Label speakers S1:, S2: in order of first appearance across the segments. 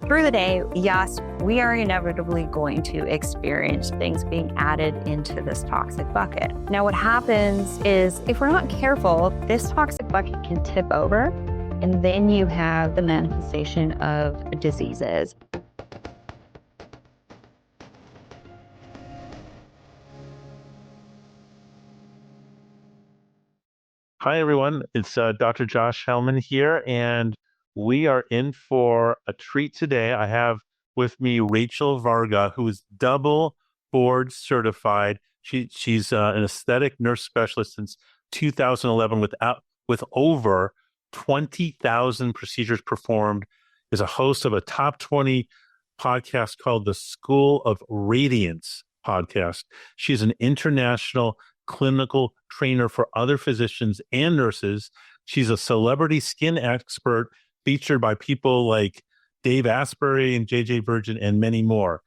S1: through the day, yes, we are inevitably going to experience things being added into this toxic bucket. Now, what happens is if we're not careful, this toxic bucket can tip over, and then you have the manifestation of diseases.
S2: Hi, everyone. It's Dr. Josh Helman here, and we are in for a treat today. I have with me Rachel Varga, who is double board certified. She's an aesthetic nurse specialist since 2011 with over 20,000 procedures performed, is a host of a top 20 podcast called the School of Radiance Podcast. She's an international clinical trainer for other physicians and nurses. She's a celebrity skin expert featured by people like Dave Asprey and JJ Virgin and many more.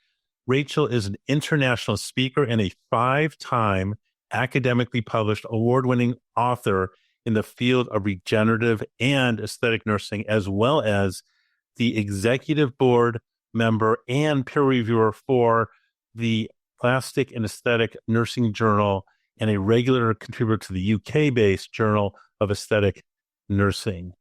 S2: Rachel is an international speaker and a 5-time academically published award-winning author in the field of regenerative and aesthetic nursing, as well as the executive board member and peer reviewer for the Plastic and Aesthetic Nursing Journal, and a regular contributor to the UK-based Journal of Aesthetic Nursing.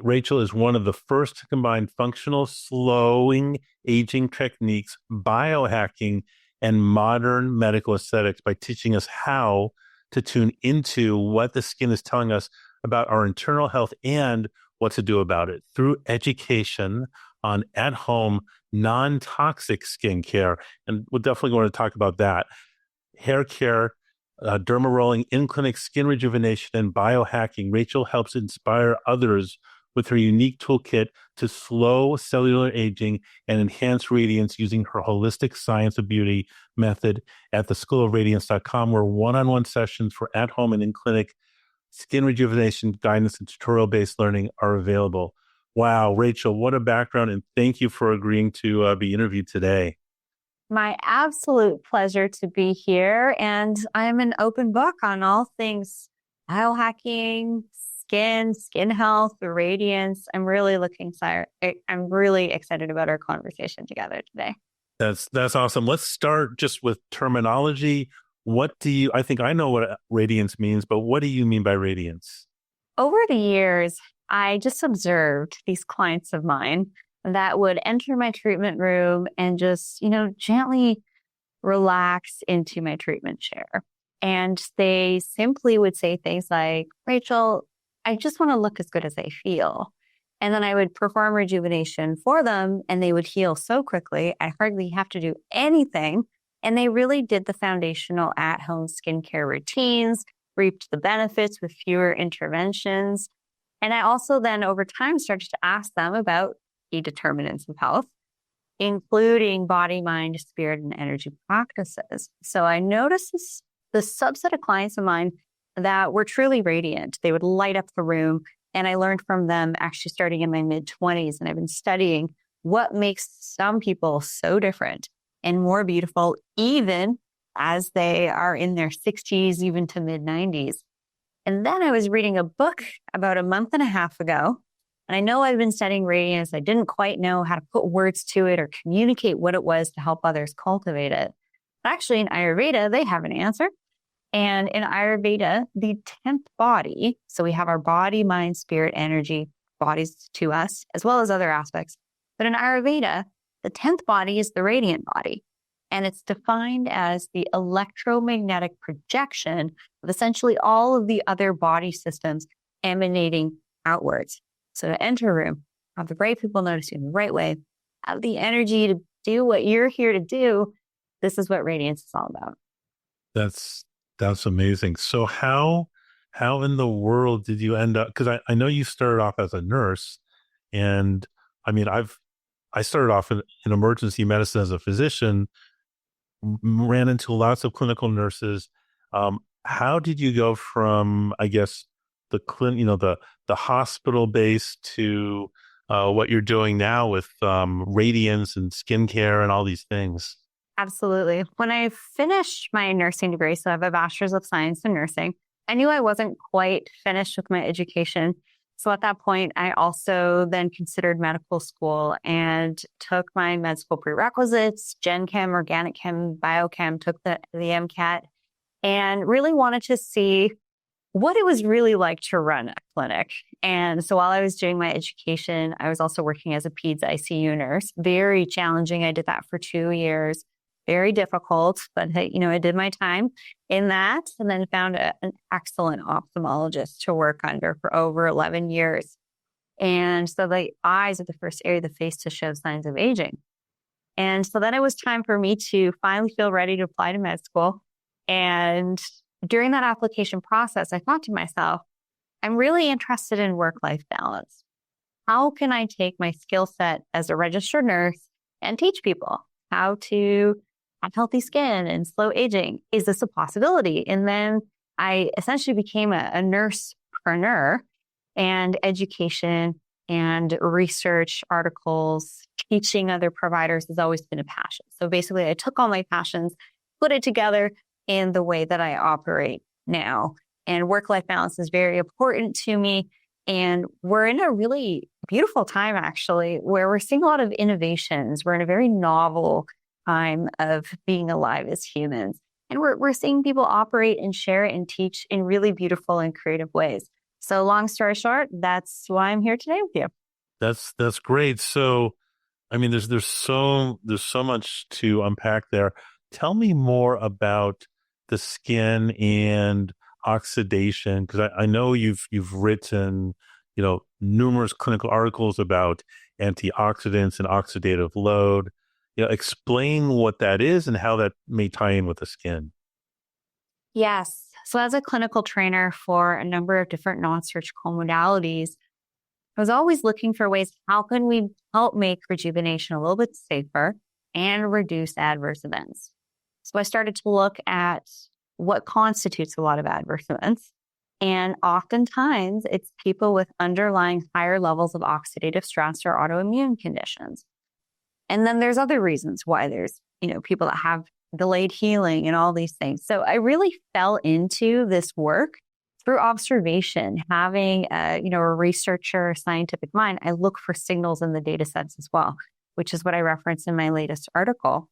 S2: Rachel is one of the first to combine functional slowing aging techniques, biohacking, and modern medical aesthetics by teaching us how to tune into what the skin is telling us about our internal health and what to do about it through education on at-home, non-toxic skincare. And we're definitely going to talk about that. Hair care, derma rolling, in-clinic skin rejuvenation, and biohacking. Rachel helps inspire others with her unique toolkit to slow cellular aging and enhance radiance using her holistic science of beauty method at the schoolofradiance.com, where one-on-one sessions for at-home and in-clinic skin rejuvenation, guidance, and tutorial-based learning are available. Wow, Rachel, what a background, and thank you for agreeing to be interviewed today.
S1: My absolute pleasure to be here. And I'm an open book on all things biohacking, skin health, radiance. I'm really excited about our conversation together today.
S2: That's awesome. Let's start just with terminology. I think I know what radiance means, but what do you mean by radiance?
S1: Over the years, I just observed these clients of mine that would enter my treatment room and just, gently relax into my treatment chair. And they simply would say things like, Rachel, I just want to look as good as I feel. And then I would perform rejuvenation for them and they would heal so quickly. I hardly have to do anything. And they really did the foundational at-home skincare routines, reaped the benefits with fewer interventions. And I also then over time started to ask them about key determinants of health, including body, mind, spirit, and energy practices. So I noticed the subset of clients of mine that were truly radiant. They would light up the room. And I learned from them actually starting in my mid-20s. And I've been studying what makes some people so different and more beautiful, even as they are in their 60s, even to mid-90s. And then I was reading a book about a month and a half ago. And I know I've been studying radiance. I didn't quite know how to put words to it or communicate what it was to help others cultivate it. But actually in Ayurveda, they have an answer. And in Ayurveda, the 10th body, so we have our body, mind, spirit, energy, bodies to us, as well as other aspects. But in Ayurveda, the 10th body is the radiant body. And it's defined as the electromagnetic projection of essentially all of the other body systems emanating outwards. So to enter a room, have the right people notice you in the right way, have the energy to do what you're here to do. This is what radiance is all about.
S2: That's amazing. So how in the world did you end up? Because I know you started off as a nurse, and I mean I started off in emergency medicine as a physician, ran into lots of clinical nurses. How did you go from, I guess, the hospital base to what you're doing now with radiance and skincare and all these things?
S1: Absolutely. When I finished my nursing degree, so I have a bachelor's of science in nursing, I knew I wasn't quite finished with my education. So at that point, I also then considered medical school and took my med school prerequisites, Gen Chem, Organic Chem, Biochem, took the MCAT, and really wanted to see what it was really like to run a clinic. And so while I was doing my education, I was also working as a peds ICU nurse. Very challenging. I did that for 2 years. Very difficult, but I did my time in that and then found an excellent ophthalmologist to work under for over 11 years. And so the eyes are the first area of the face to show signs of aging. And so then it was time for me to finally feel ready to apply to med school. And during that application process, I thought to myself, I'm really interested in work-life balance. How can I take my skill set as a registered nurse and teach people how to have healthy skin and slow aging? Is this a possibility? And then I essentially became a nursepreneur, and education and research articles, teaching other providers has always been a passion. So basically, I took all my passions, put it together in the way that I operate now. And work-life balance is very important to me. And we're in a really beautiful time, actually, where we're seeing a lot of innovations. We're in a very novel time of being alive as humans. And we're seeing people operate and share and teach in really beautiful and creative ways. So long story short, that's why I'm here today with you.
S2: That's great. So, I mean, there's so much to unpack there. Tell me more about the skin and oxidation, because I know you've written, numerous clinical articles about antioxidants and oxidative load. Explain what that is and how that may tie in with the skin.
S1: Yes. So as a clinical trainer for a number of different non-surgical modalities, I was always looking for ways, how can we help make rejuvenation a little bit safer and reduce adverse events? So I started to look at what constitutes a lot of adverse events. And oftentimes it's people with underlying higher levels of oxidative stress or autoimmune conditions. And then there's other reasons why there's, people that have delayed healing and all these things. So I really fell into this work through observation, having a researcher, scientific mind. I look for signals in the data sets as well, which is what I referenced in my latest article,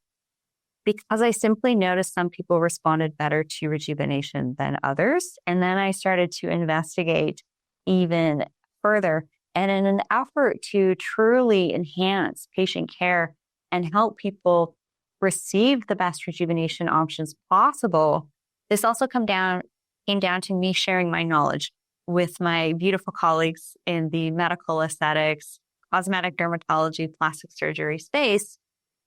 S1: because I simply noticed some people responded better to rejuvenation than others. And then I started to investigate even further. And in an effort to truly enhance patient care and help people receive the best rejuvenation options possible, this also came down to me sharing my knowledge with my beautiful colleagues in the medical aesthetics, cosmetic dermatology, plastic surgery space,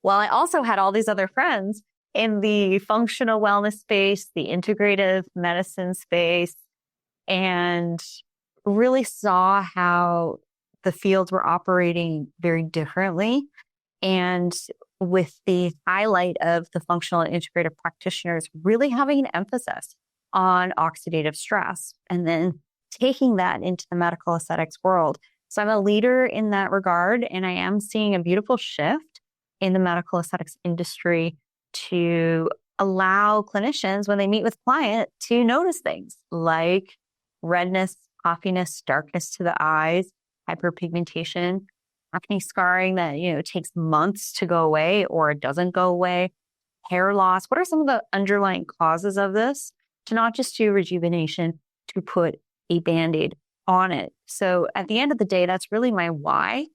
S1: while I also had all these other friends in the functional wellness space, the integrative medicine space, and really saw how the fields were operating very differently. And with the highlight of the functional and integrative practitioners really having an emphasis on oxidative stress and then taking that into the medical aesthetics world. So I'm a leader in that regard, and I am seeing a beautiful shift in the medical aesthetics industry to allow clinicians, when they meet with client, to notice things like redness, puffiness, darkness to the eyes, hyperpigmentation, acne scarring that, takes months to go away or it doesn't go away, hair loss. What are some of the underlying causes of this? To not just do rejuvenation, to put a Band-Aid on it. So at the end of the day, that's really my why.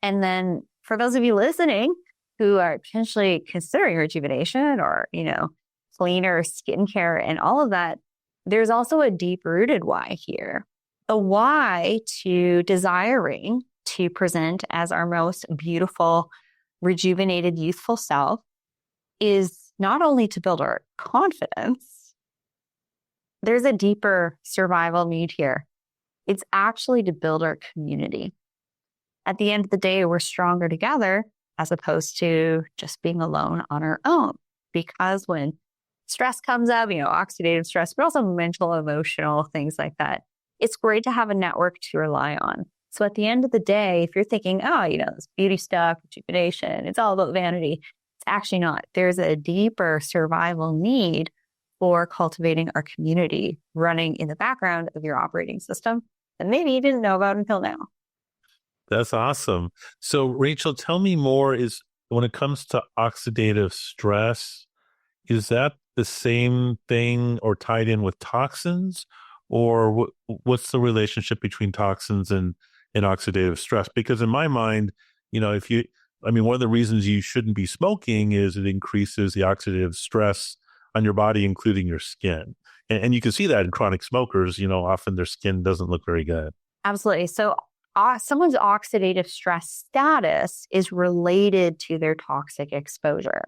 S1: And then for those of you listening who are potentially considering rejuvenation or, cleaner skincare and all of that, there's also a deep-rooted why here. The why to desiring to present as our most beautiful, rejuvenated, youthful self is not only to build our confidence. There's a deeper survival need here. It's actually to build our community. At the end of the day, we're stronger together as opposed to just being alone on our own. Because when stress comes up, oxidative stress, but also mental, emotional, things like that, it's great to have a network to rely on. So at the end of the day, if you're thinking, this beauty stuff, rejuvenation, it's all about vanity, it's actually not. There's a deeper survival need for cultivating our community running in the background of your operating system. that maybe you didn't know about until now.
S2: That's awesome. So Rachel, tell me more, is when it comes to oxidative stress, is that the same thing or tied in with toxins, or what's the relationship between toxins and oxidative stress? Because in my mind, one of the reasons you shouldn't be smoking is it increases the oxidative stress on your body, including your skin. And you can see that in chronic smokers, often their skin doesn't look very good.
S1: Absolutely. So someone's oxidative stress status is related to their toxic exposure.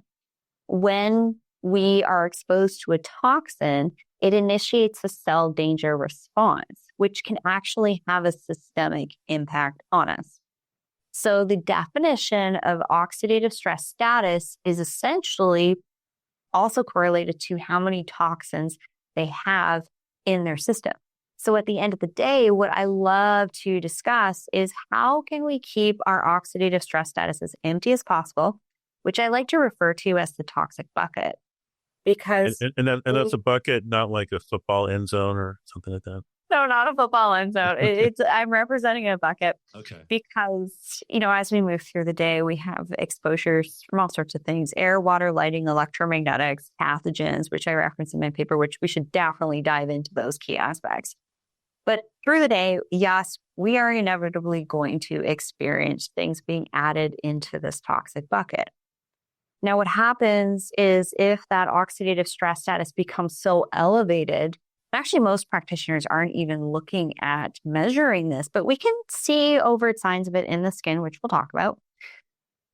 S1: When we are exposed to a toxin, it initiates a cell danger response, which can actually have a systemic impact on us. So the definition of oxidative stress status is essentially also correlated to how many toxins they have in their system. So at the end of the day, what I love to discuss is how can we keep our oxidative stress status as empty as possible, which I like to refer to as the toxic bucket. Because
S2: that's a bucket, not like a football end zone or something like that.
S1: No, not a football end zone. I'm representing a bucket.
S2: Okay.
S1: Because, as we move through the day, we have exposures from all sorts of things: air, water, lighting, electromagnetics, pathogens, which I reference in my paper, which we should definitely dive into those key aspects. But through the day, yes, we are inevitably going to experience things being added into this toxic bucket. Now, what happens is if that oxidative stress status becomes so elevated, actually most practitioners aren't even looking at measuring this, but we can see overt signs of it in the skin, which we'll talk about.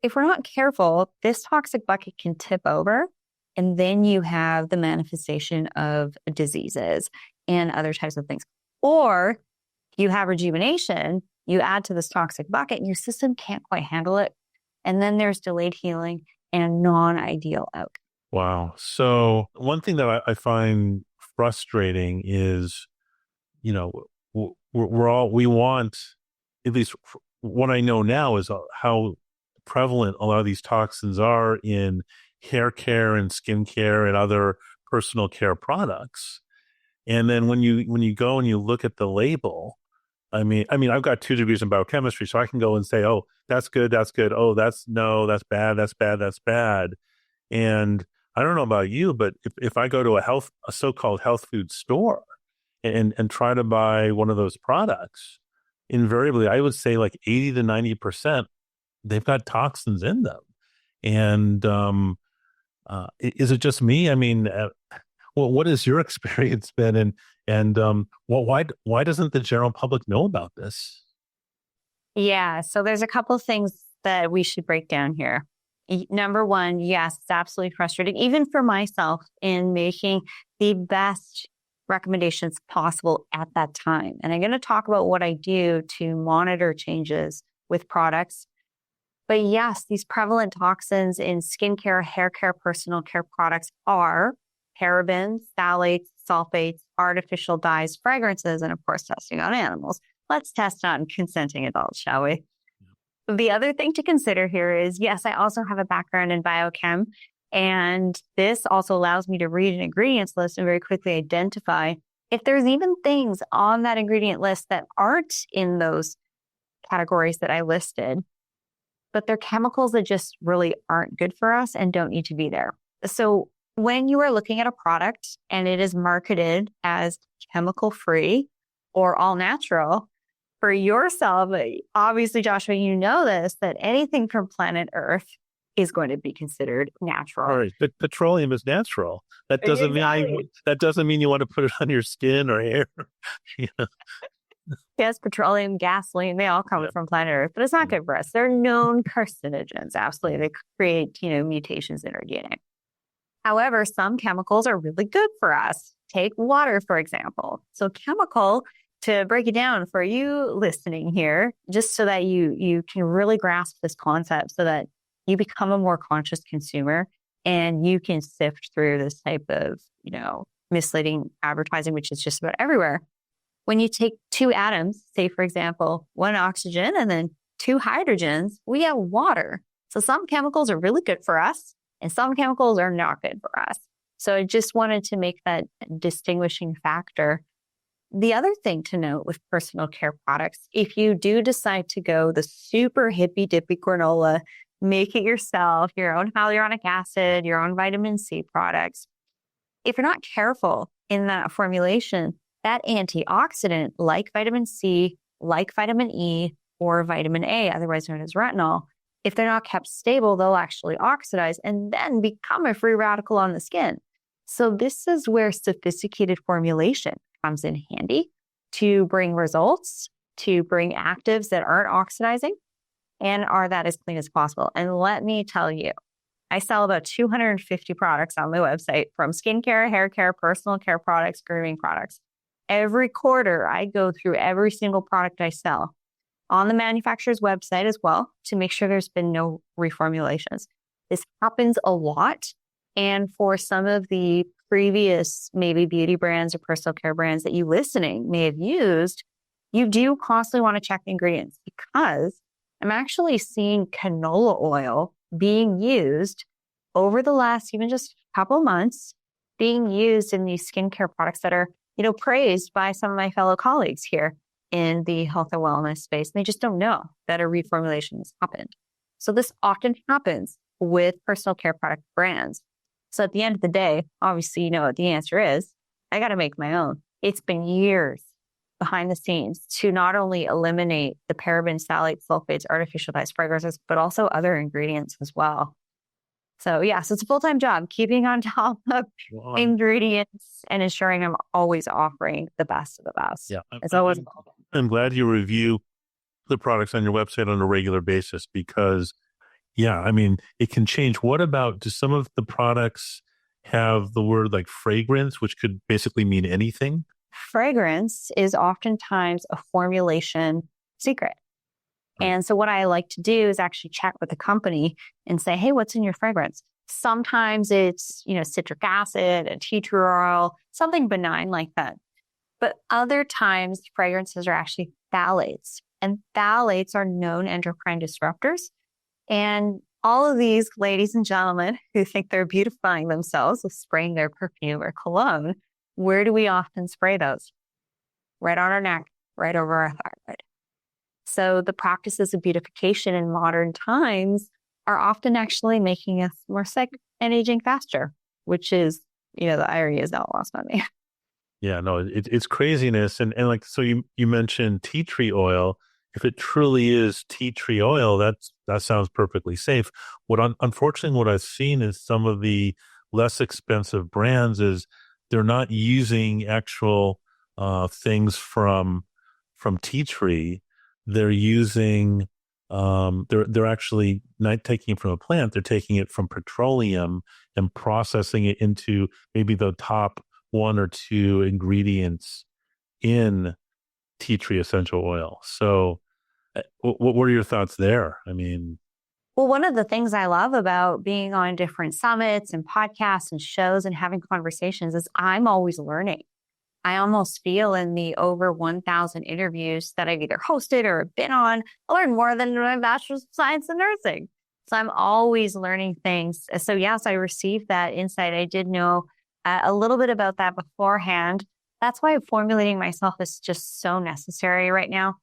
S1: If we're not careful, this toxic bucket can tip over, and then you have the manifestation of diseases and other types of things. Or you have rejuvenation, you add to this toxic bucket, and your system can't quite handle it. And then there's delayed healing and non-ideal outcome.
S2: Wow. So one thing that I find frustrating is, we want, at least what I know now is how prevalent a lot of these toxins are in hair care and skin care and other personal care products. And then when you go and you look at the label, I've got 2 degrees in biochemistry, so I can go and say, oh, that's good, that's good. Oh, that's bad, that's bad, that's bad. And I don't know about you, but if I go to a so-called health food store and try to buy one of those products, invariably, I would say like 80 to 90%, they've got toxins in them. And is it just me? What has your experience been? Why doesn't the general public know about this?
S1: Yeah, so there's a couple of things that we should break down here. Number one, yes, it's absolutely frustrating, even for myself, in making the best recommendations possible at that time. And I'm going to talk about what I do to monitor changes with products. But yes, these prevalent toxins in skincare, hair care, personal care products are parabens, phthalates, sulfates, artificial dyes, fragrances, and of course, testing on animals. Let's test on consenting adults, shall we? The other thing to consider here is, yes, I also have a background in biochem, and this also allows me to read an ingredients list and very quickly identify if there's even things on that ingredient list that aren't in those categories that I listed, but they're chemicals that just really aren't good for us and don't need to be there. So when you are looking at a product and it is marketed as chemical-free or all-natural, for yourself, obviously, Joshua, you know this, that anything from planet Earth is going to be considered natural.
S2: All right, but petroleum is natural. That doesn't mean you want to put it on your skin or hair.
S1: Yes, petroleum, gasoline, they all come from planet Earth, but it's not good for us. They're known carcinogens. Absolutely. They create, mutations in our DNA. However, some chemicals are really good for us. Take water, for example. So chemical, to break it down for you listening here, just so that you can really grasp this concept so that you become a more conscious consumer and you can sift through this type of, misleading advertising, which is just about everywhere. When you take 2 atoms, say, for example, 1 oxygen and then 2 hydrogens, we have water. So some chemicals are really good for us and some chemicals are not good for us. So I just wanted to make that distinguishing factor. the other thing to note with personal care products, if you do decide to go the super hippy dippy granola, make it yourself, your own hyaluronic acid, your own vitamin C products, if you're not careful in that formulation, that antioxidant like vitamin C, like vitamin E, or vitamin A, otherwise known as retinol, if they're not kept stable, they'll actually oxidize and then become a free radical on the skin. So this is where sophisticated formulation comes in handy to bring results, to bring actives that aren't oxidizing and are that as clean as possible. And let me tell you, I sell about 250 products on my website, from skincare, hair care, personal care products, grooming products. Every quarter, I go through every single product I sell on the manufacturer's website as well to make sure there's been no reformulations. This happens a lot. And for some of the previous maybe beauty brands or personal care brands that you listening may have used, you do constantly want to check the ingredients, because I'm actually seeing canola oil being used over the last even just couple months, being used in these skincare products that are, praised by some of my fellow colleagues here in the health and wellness space. They just don't know that a reformulation has happened. So this often happens with personal care product brands. So at the end of the day, obviously, what the answer is. I got to make my own. It's been years behind the scenes to not only eliminate the parabens, phthalates, sulfates, artificial dyes, fragrances, but also other ingredients as well. So so it's a full-time job, keeping on top of ingredients and ensuring I'm always offering the best of the best.
S2: Yeah,
S1: I'm
S2: glad you review the products on your website on a regular basis, because it can change. What about, do some of the products have the word like fragrance, which could basically mean anything?
S1: Fragrance is oftentimes a formulation secret.
S2: Right.
S1: And so what I like to do is actually check with the company and say, hey, what's in your fragrance? Sometimes it's, citric acid, a tea tree oil, something benign like that. But other times fragrances are actually phthalates, and phthalates are known endocrine disruptors. And all of these ladies and gentlemen who think they're beautifying themselves with spraying their perfume or cologne, where do we often spray those? Right on our neck, right over our thyroid. So the practices of beautification in modern times are often actually making us more sick and aging faster, which is, the irony is not lost on me.
S2: Yeah, no, it's craziness. And like, so you mentioned tea tree oil. If it truly is tea tree oil, that sounds perfectly safe. Unfortunately, what I've seen is some of the less expensive brands is they're not using actual things from tea tree. They're using they're actually not taking it from a plant. They're taking it from petroleum and processing it into maybe the top one or two ingredients in tea tree essential oil. So what were your thoughts there?
S1: Well, one of the things I love about being on different summits and podcasts and shows and having conversations is I'm always learning. I almost feel in the over 1,000 interviews that I've either hosted or been on, I learned more than my bachelor's of science in nursing. So I'm always learning things. So yes, I received that insight. I did know a little bit about that beforehand. That's why formulating myself is just so necessary right now.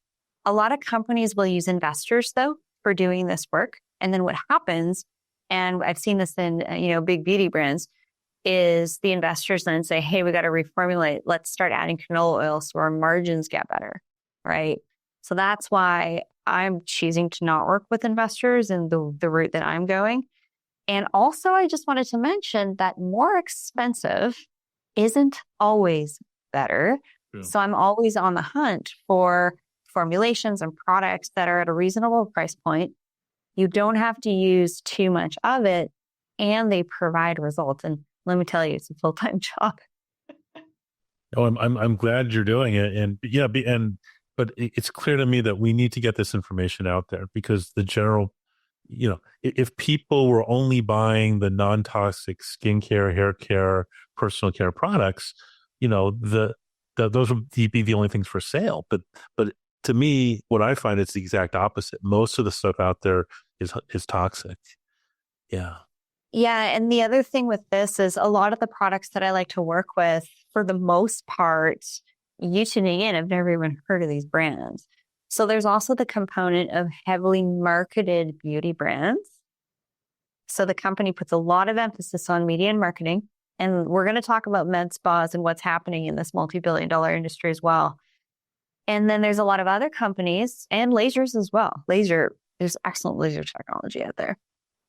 S1: A lot of companies will use investors, though, for doing this work. And then what happens, and I've seen this in, big beauty brands, is the investors then say, hey, we got to reformulate. Let's start adding canola oil so our margins get better, right? So that's why I'm choosing to not work with investors and the route that I'm going. And also, I just wanted to mention that more expensive isn't always better.
S2: Yeah.
S1: So I'm always on the hunt for formulations and products that are at a reasonable price point. You don't have to use too much of it, and they provide results. And let me tell you, it's a full-time job.
S2: Oh, I'm glad you're doing it, but it's clear to me that we need to get this information out there, because the general, if people were only buying the non-toxic skincare, hair care, personal care products, those would be the only things for sale. But to me, what I find is the exact opposite. Most of the stuff out there is toxic. Yeah.
S1: Yeah. And the other thing with this is a lot of the products that I like to work with, for the most part, you tuning in have never even heard of these brands. So there's also the component of heavily marketed beauty brands. So the company puts a lot of emphasis on media and marketing. And we're going to talk about med spas and what's happening in this multi-billion-dollar industry as well. And then there's a lot of other companies and lasers as well. There's excellent laser technology out there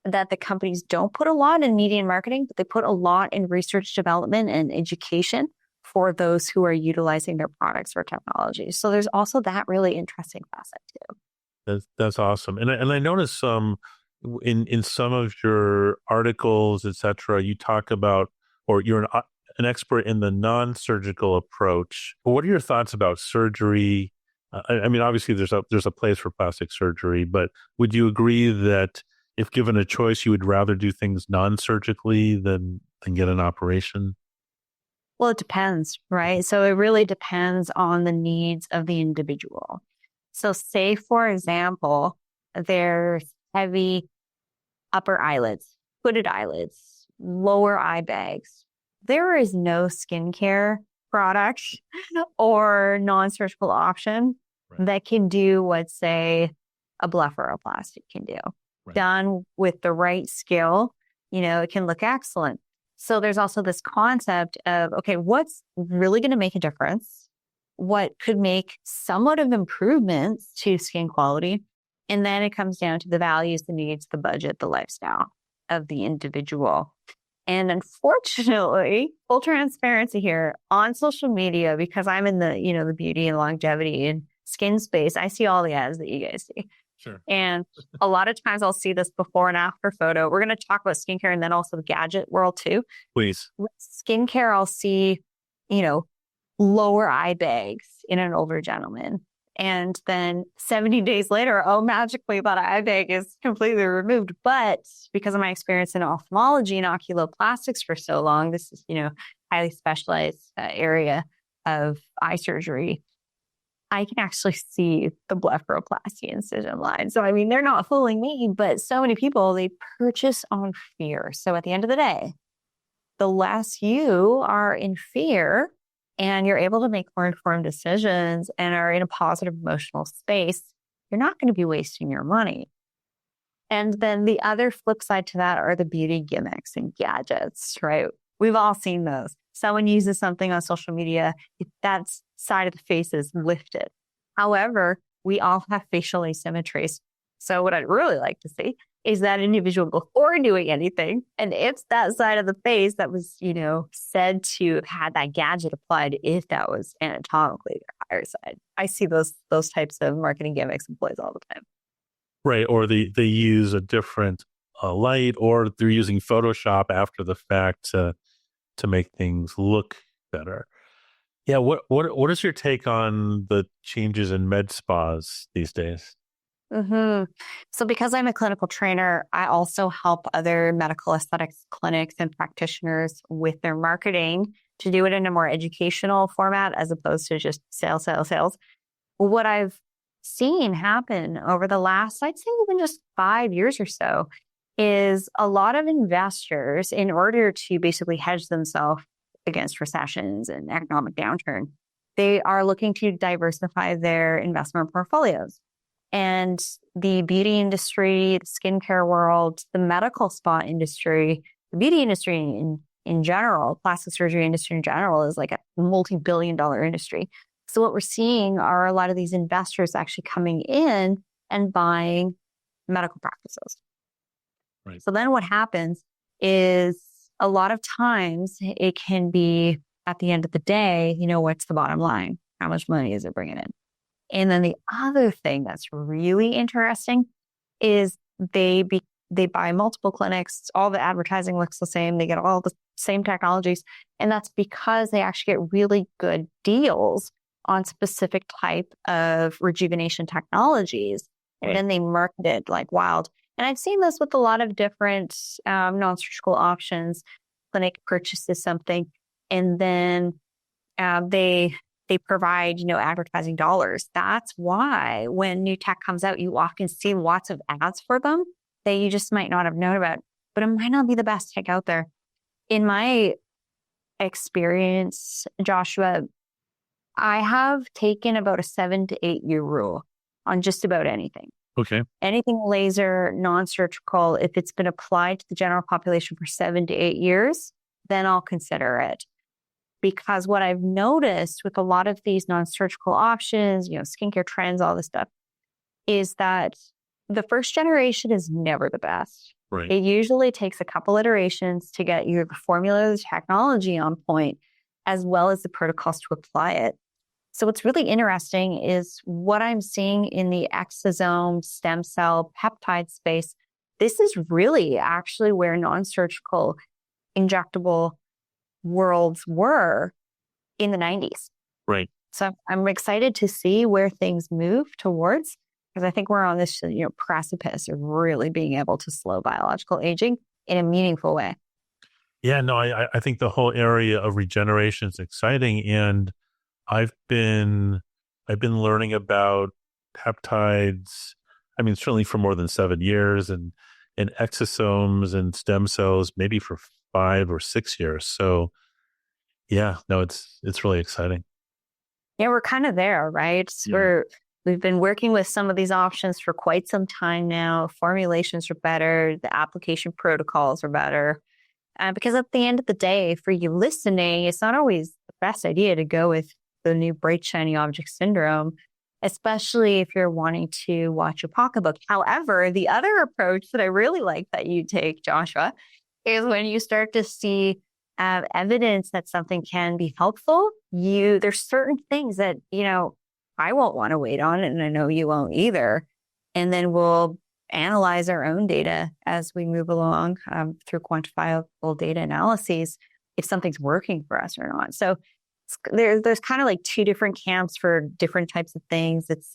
S1: that the companies don't put a lot in media and marketing, but they put a lot in research development and education for those who are utilizing their products or technology. So there's also that really interesting facet too.
S2: That's awesome. And I noticed in some of your articles, etc., you talk about, or you're an expert in the non-surgical approach. What are your thoughts about surgery? I mean, obviously there's a place for plastic surgery, but would you agree that if given a choice, you would rather do things non-surgically than get an operation?
S1: Well, it depends, right? So it really depends on the needs of the individual. So say, for example, there's heavy upper eyelids, hooded eyelids, lower eye bags. There is no skincare product or non-surgical option that can do what, say, a blepharoplasty can do. Right. Done with the right skill, it can look excellent. So there's also this concept of, okay, what's really going to make a difference? What could make somewhat of improvements to skin quality? And then it comes down to the values, the needs, the budget, the lifestyle of the individual. And unfortunately, full transparency here on social media, because I'm in the beauty and longevity and skin space, I see all the ads that you guys see.
S2: Sure.
S1: And a lot of times I'll see this before and after photo. We're going to talk about skincare and then also the gadget world too.
S2: Please.
S1: With skincare, I'll see, lower eye bags in an older gentleman. And then 70 days later, magically that eye bag is completely removed. But because of my experience in ophthalmology and oculoplastics for so long, this is, highly specialized area of eye surgery. I can actually see the blepharoplasty incision line. So, I mean, they're not fooling me, but so many people, they purchase on fear. So at the end of the day, the less you are in fear and you're able to make more informed decisions and are in a positive emotional space, you're not going to be wasting your money. And then the other flip side to that are the beauty gimmicks and gadgets, right? We've all seen those. Someone uses something on social media, that side of the face is lifted. However, we all have facial asymmetries. So what I'd really like to see is that individual before doing anything. And if that side of the face that was, said to have had that gadget applied, if that was anatomically their higher side. I see those types of marketing gimmicks employed all the time.
S2: Right. Or they use a different light, or they're using Photoshop after the fact to make things look better. Yeah. What is your take on the changes in med spas these days?
S1: Mm-hmm. So because I'm a clinical trainer, I also help other medical aesthetics clinics and practitioners with their marketing to do it in a more educational format as opposed to just sales. What I've seen happen over the last, I'd say even just 5 years or so, is a lot of investors, in order to basically hedge themselves against recessions and economic downturn, they are looking to diversify their investment portfolios. And the beauty industry, the skincare world, the medical spa industry, the beauty industry in general, plastic surgery industry in general is like a multi-billion-dollar industry. So what we're seeing are a lot of these investors actually coming in and buying medical practices.
S2: Right.
S1: So then what happens is a lot of times it can be, at the end of the day, what's the bottom line? How much money is it bringing in? And then the other thing that's really interesting is they buy multiple clinics. All the advertising looks the same. They get all the same technologies. And that's because they actually get really good deals on specific type of rejuvenation technologies. And then they market it like wild. And I've seen this with a lot of different non-surgical options. Clinic purchases something and then they provide, advertising dollars. That's why when new tech comes out, you often see lots of ads for them that you just might not have known about, but it might not be the best tech out there. In my experience, Joshua, I have taken about a 7 to 8 year rule on just about anything.
S2: Okay.
S1: Anything laser, non-surgical, if it's been applied to the general population for 7 to 8 years, then I'll consider it. Because what I've noticed with a lot of these non-surgical options, skincare trends, all this stuff, is that the first generation is never the best.
S2: Right.
S1: It usually takes a couple iterations to get your formula, the technology on point, as well as the protocols to apply it. So what's really interesting is what I'm seeing in the exosome, stem cell, peptide space. This is really actually where non-surgical injectable worlds were in the 90s.
S2: Right.
S1: So I'm excited to see where things move towards, because I think we're on this precipice of really being able to slow biological aging in a meaningful way.
S2: Yeah, no, I think the whole area of regeneration is exciting. And I've been learning about peptides, certainly for more than 7 years, and exosomes and stem cells, maybe for 5 or 6 years. So yeah, no, it's really exciting.
S1: Yeah, we're kind of there, right?
S2: Yeah.
S1: We've been working with some of these options for quite some time now. Formulations are better. The application protocols are better. Because at the end of the day, for you listening, it's not always the best idea to go with the new bright, shiny object syndrome, especially if you're wanting to watch a pocketbook. However, the other approach that I really like that you take, Joshua, is when you start to see evidence that something can be helpful, there's certain things that, I won't want to wait on, and I know you won't either. And then we'll analyze our own data as we move along through quantifiable data analyses if something's working for us or not. So there's kind of like two different camps for different types of things. It's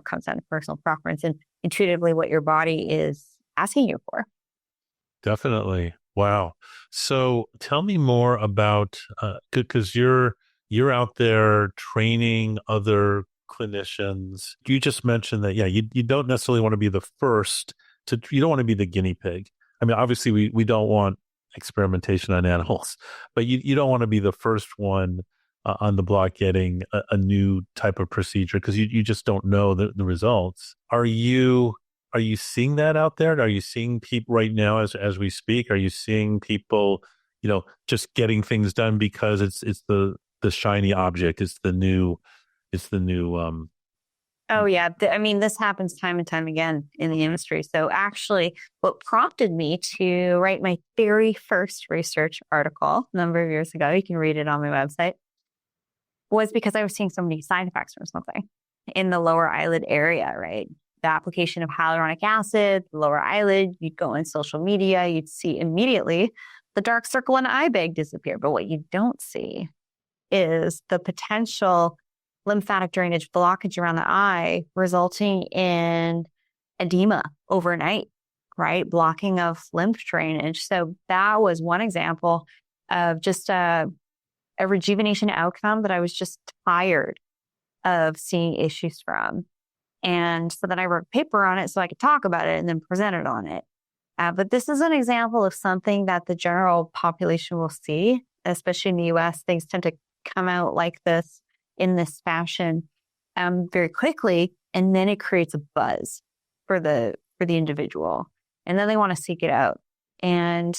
S1: comes down to personal preference and intuitively what your body is asking you for.
S2: Definitely. Wow. So tell me more about, because you're out there training other clinicians. You just mentioned that, you don't necessarily want to be the first you don't want to be the guinea pig. Obviously we don't want experimentation on animals, but you don't want to be the first one on the block getting a new type of procedure, because you just don't know the results. Are you seeing that out there? Are you seeing people right now as we speak? Are you seeing people, just getting things done because it's the shiny object? It's the new.
S1: Oh yeah. This happens time and time again in the industry. So actually what prompted me to write my very first research article a number of years ago, you can read it on my website, was because I was seeing so many side effects from something in the lower eyelid area, right? The application of hyaluronic acid, the lower eyelid, you'd go on social media, you'd see immediately the dark circle and eye bag disappear. But what you don't see is the potential lymphatic drainage blockage around the eye resulting in edema overnight, right? Blocking of lymph drainage. So that was one example of just a rejuvenation outcome that I was just tired of seeing issues from. And so then I wrote a paper on it so I could talk about it and then present it on it. But this is an example of something that the general population will see, especially in the US. Things tend to come out like this in this fashion very quickly, and then it creates a buzz for the individual, and then they want to seek it out. And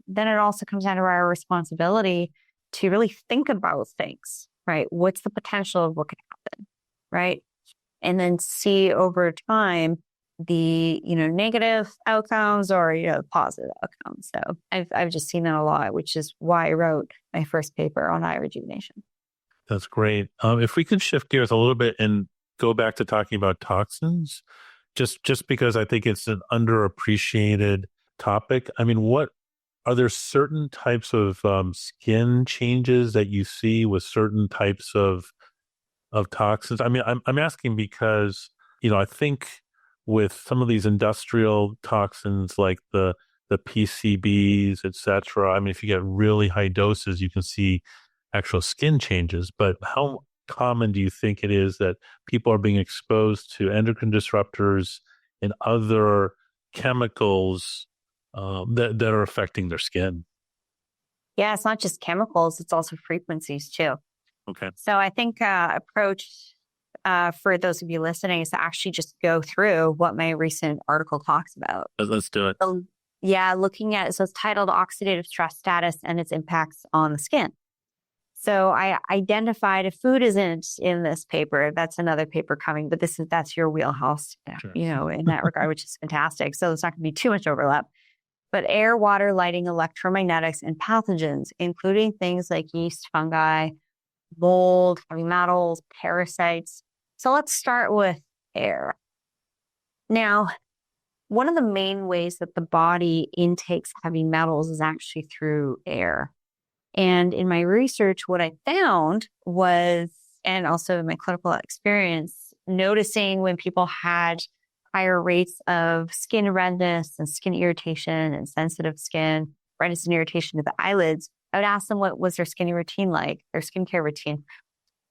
S1: then it also comes down to our responsibility to really think about things, right? What's the potential of what could happen, right? And then see over time the negative outcomes or positive outcomes. So I've just seen that a lot, which is why I wrote my first paper on eye rejuvenation.
S2: That's great. If we could shift gears a little bit and go back to talking about toxins, just because I think it's an underappreciated topic. What are there certain types of skin changes that you see with certain types of toxins? I'm asking because I think with some of these industrial toxins like the PCBs, etc. If you get really high doses, you can see actual skin changes. But how common do you think it is that people are being exposed to endocrine disruptors and other chemicals that are affecting their skin?
S1: Yeah, it's not just chemicals, it's also frequencies too.
S2: Okay.
S1: So I think approach for those of you listening is to actually just go through what my recent article talks about.
S2: Let's do it.
S1: So, looking at, so it's titled Oxidative Stress Status and its Impacts on the Skin. So I identified, if food isn't in this paper, that's another paper coming, but that's your wheelhouse,
S2: Sure.
S1: in that regard, which is fantastic. So there's not going to be too much overlap. But air, water, lighting, electromagnetics, and pathogens, including things like yeast, fungi, mold, heavy metals, parasites. So let's start with air. Now, one of the main ways that the body intakes heavy metals is actually through air. And in my research, what I found was, and also in my clinical experience, noticing when people had higher rates of skin redness and skin irritation and sensitive skin, redness and irritation to the eyelids, I would ask them what was their skin routine like, their skincare routine.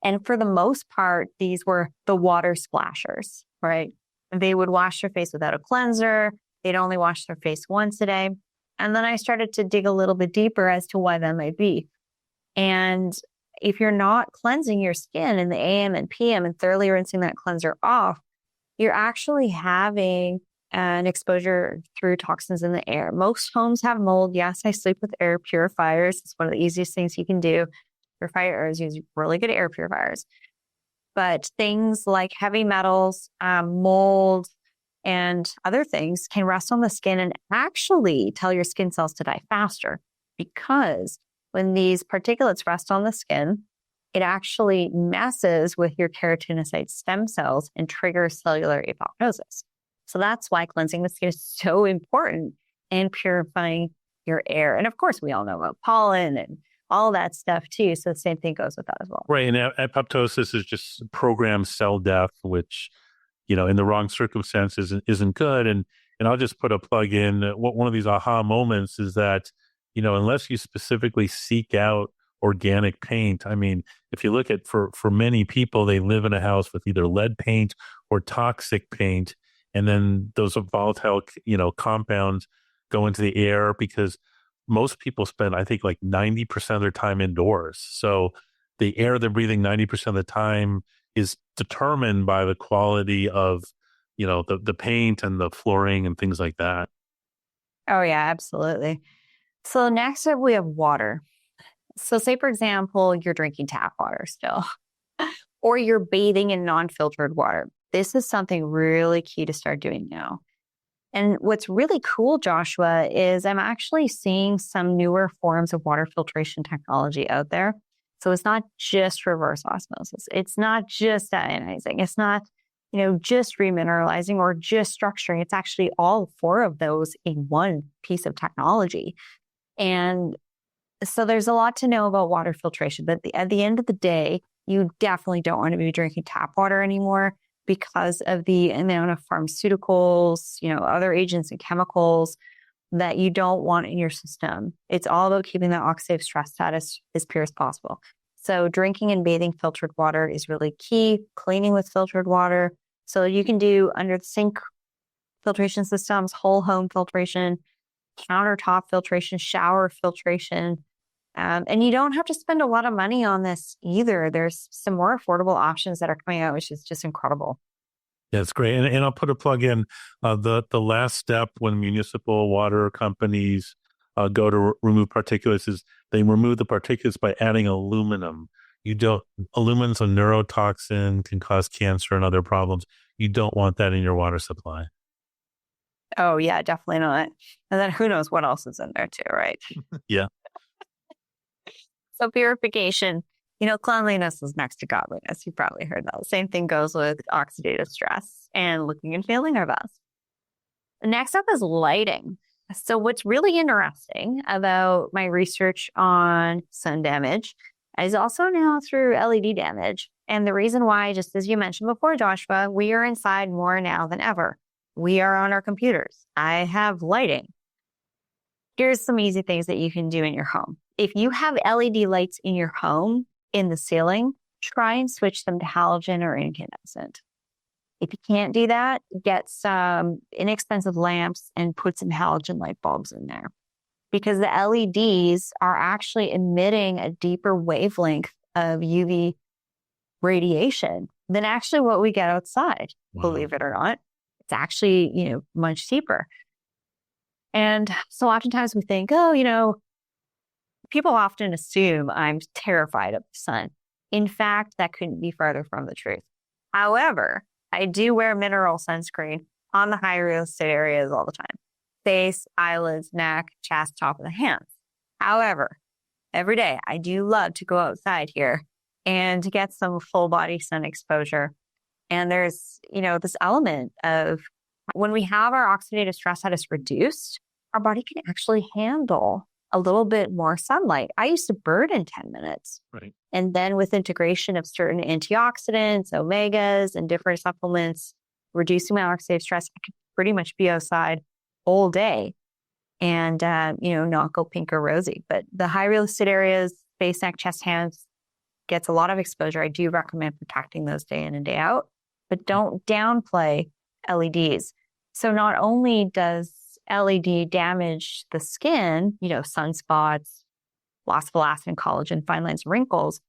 S1: And for the most part, these were the water splashers, right? They would wash their face without a cleanser. They'd only wash their face once a day. And then I started to dig a little bit deeper as to why that might be. And if you're not cleansing your skin in the AM and PM and thoroughly rinsing that cleanser off, you're actually having an exposure through toxins in the air. Most homes have mold. Yes, I sleep with air purifiers. It's one of the easiest things you can do. Purify your air, use really good air purifiers. But things like heavy metals, mold, and other things can rest on the skin and actually tell your skin cells to die faster, because when these particulates rest on the skin, it actually messes with your keratinocyte stem cells and triggers cellular apoptosis. So that's why cleansing the skin is so important and purifying your air. And of course, we all know about pollen and all that stuff too. So the same thing goes with that as well.
S2: Right. And apoptosis is just programmed cell death, which, in the wrong circumstances isn't good. And I'll just put a plug in. One of these aha moments is that, unless you specifically seek out organic paint, I mean, if you look at, for many people, they live in a house with either lead paint or toxic paint. And then those volatile, compounds go into the air, because most people spend, I think, like 90% of their time indoors. So the air they're breathing 90% of the time is determined by the quality of, the paint and the flooring and things like that.
S1: Oh, yeah, absolutely. So next up, we have water. So say, for example, you're drinking tap water still, or you're bathing in non-filtered water. This is something really key to start doing now. And what's really cool, Joshua, is I'm actually seeing some newer forms of water filtration technology out there. So it's not just reverse osmosis. It's not just ionizing. It's not, just remineralizing or just structuring. It's actually all four of those in one piece of technology. And so there's a lot to know about water filtration. But at the end of the day, you definitely don't want to be drinking tap water anymore, because of the amount of pharmaceuticals, other agents and chemicals that you don't want in your system. It's all about keeping that oxidative stress status as pure as possible. So drinking and bathing filtered water is really key. Cleaning with filtered water. So you can do under the sink filtration systems, whole home filtration, countertop filtration, shower filtration. And you don't have to spend a lot of money on this either. There's some more affordable options that are coming out, which is just incredible.
S2: Yeah, it's great. And I'll put a plug in. The last step when municipal water companies go to remove particulates is they remove the particulates by adding aluminum. Aluminum's a neurotoxin, can cause cancer and other problems. You don't want that in your water supply.
S1: Oh, yeah, definitely not. And then who knows what else is in there too, right?
S2: Yeah.
S1: So purification, cleanliness is next to godliness. You probably heard that. Same thing goes with oxidative stress and looking and feeling our best. Next up is lighting. So what's really interesting about my research on sun damage is also now through LED damage. And the reason why, just as you mentioned before, Joshua, we are inside more now than ever. We are on our computers. I have lighting. Here's some easy things that you can do in your home. If you have LED lights in your home in the ceiling, try and switch them to halogen or incandescent. If you can't do that, get some inexpensive lamps and put some halogen light bulbs in there, because the LEDs are actually emitting a deeper wavelength of UV radiation than actually what we get outside.
S2: Wow.
S1: Believe it or not, it's actually, much cheaper. And so oftentimes we think, people often assume I'm terrified of the sun. In fact, that couldn't be farther from the truth. However, I do wear mineral sunscreen on the high real estate areas all the time. Face, eyelids, neck, chest, top of the hands. However, every day I do love to go outside here and to get some full body sun exposure. And there's, this element of when we have our oxidative stress status reduced, our body can actually handle a little bit more sunlight. I used to burn in 10 minutes.
S2: Right.
S1: And then with integration of certain antioxidants, omegas, and different supplements, reducing my oxidative stress, I could pretty much be outside all day and, not go pink or rosy. But the high real estate areas, face, neck, chest, hands, gets a lot of exposure. I do recommend protecting those day in and day out, but don't downplay LEDs. So not only does LED damage the skin, sunspots, loss of elastin, collagen, fine lines, wrinkles,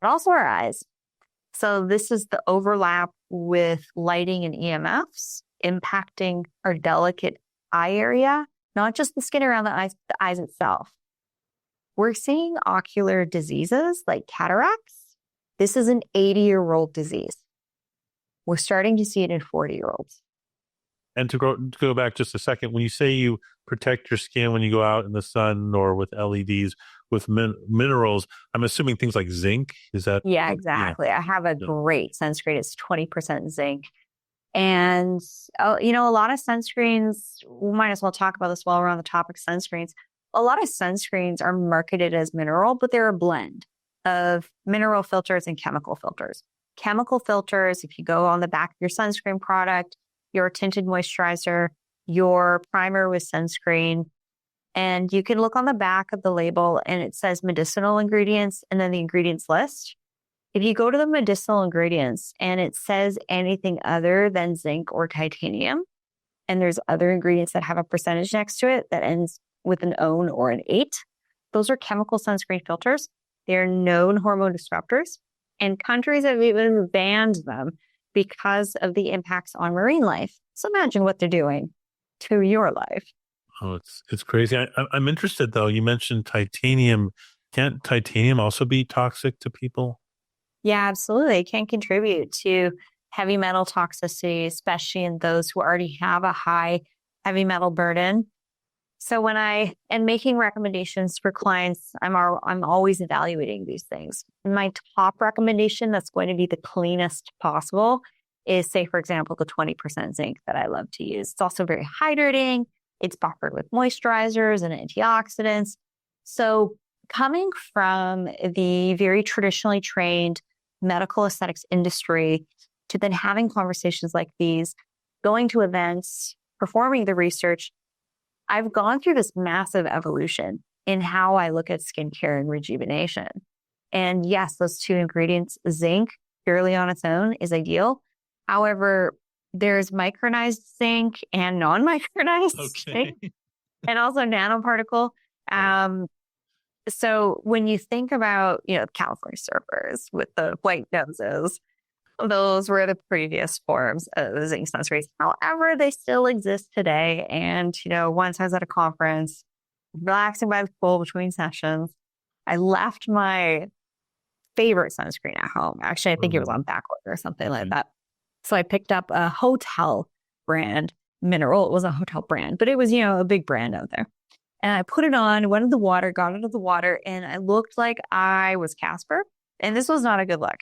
S1: but also our eyes. So this is the overlap with lighting and EMFs impacting our delicate eye area, not just the skin around the eyes itself. We're seeing ocular diseases like cataracts. This is an 80-year-old disease. We're starting to see it in 40-year-olds.
S2: And to go back just a second, when you say you protect your skin when you go out in the sun or with LEDs, with minerals, I'm assuming things like zinc, is that?
S1: Yeah, exactly. Yeah. I have a great sunscreen. It's 20% zinc. And, a lot of sunscreens, we might as well talk about this while we're on the topic of sunscreens. A lot of sunscreens are marketed as mineral, but they're a blend of mineral filters and chemical filters. Chemical filters, if you go on the back of your sunscreen product, your tinted moisturizer, your primer with sunscreen, and you can look on the back of the label and it says medicinal ingredients and then the ingredients list. If you go to the medicinal ingredients and it says anything other than zinc or titanium, and there's other ingredients that have a percentage next to it that ends with an own or an 8, those are chemical sunscreen filters. They're known hormone disruptors, and countries have even banned them because of the impacts on marine life. So imagine what they're doing to your life.
S2: Oh, it's crazy. I'm interested though. You mentioned titanium. Can't titanium also be toxic to people?
S1: Yeah, absolutely. It can contribute to heavy metal toxicity, especially in those who already have a high heavy metal burden. So when I am making recommendations for clients, I'm always evaluating these things. My top recommendation that's going to be the cleanest possible is, say, for example, the 20% zinc that I love to use. It's also very hydrating. It's buffered with moisturizers and antioxidants. So coming from the very traditionally trained medical aesthetics industry to then having conversations like these, going to events, performing the research, I've gone through this massive evolution in how I look at skincare and rejuvenation. And yes, those two ingredients, zinc purely on its own is ideal. However, there's micronized zinc and non-micronized zinc, and also nanoparticle. So when you think about, California surfers with the white noses, those were the previous forms of zinc sunscreens. However, they still exist today. And, once I was at a conference, relaxing by the pool between sessions, I left my favorite sunscreen at home. Actually, I think it was on backorder or something like that. So I picked up a hotel brand mineral. It was a hotel brand, but it was, a big brand out there. And I put it on, went in the water, got into the water, and I looked like I was Casper. And this was not a good look.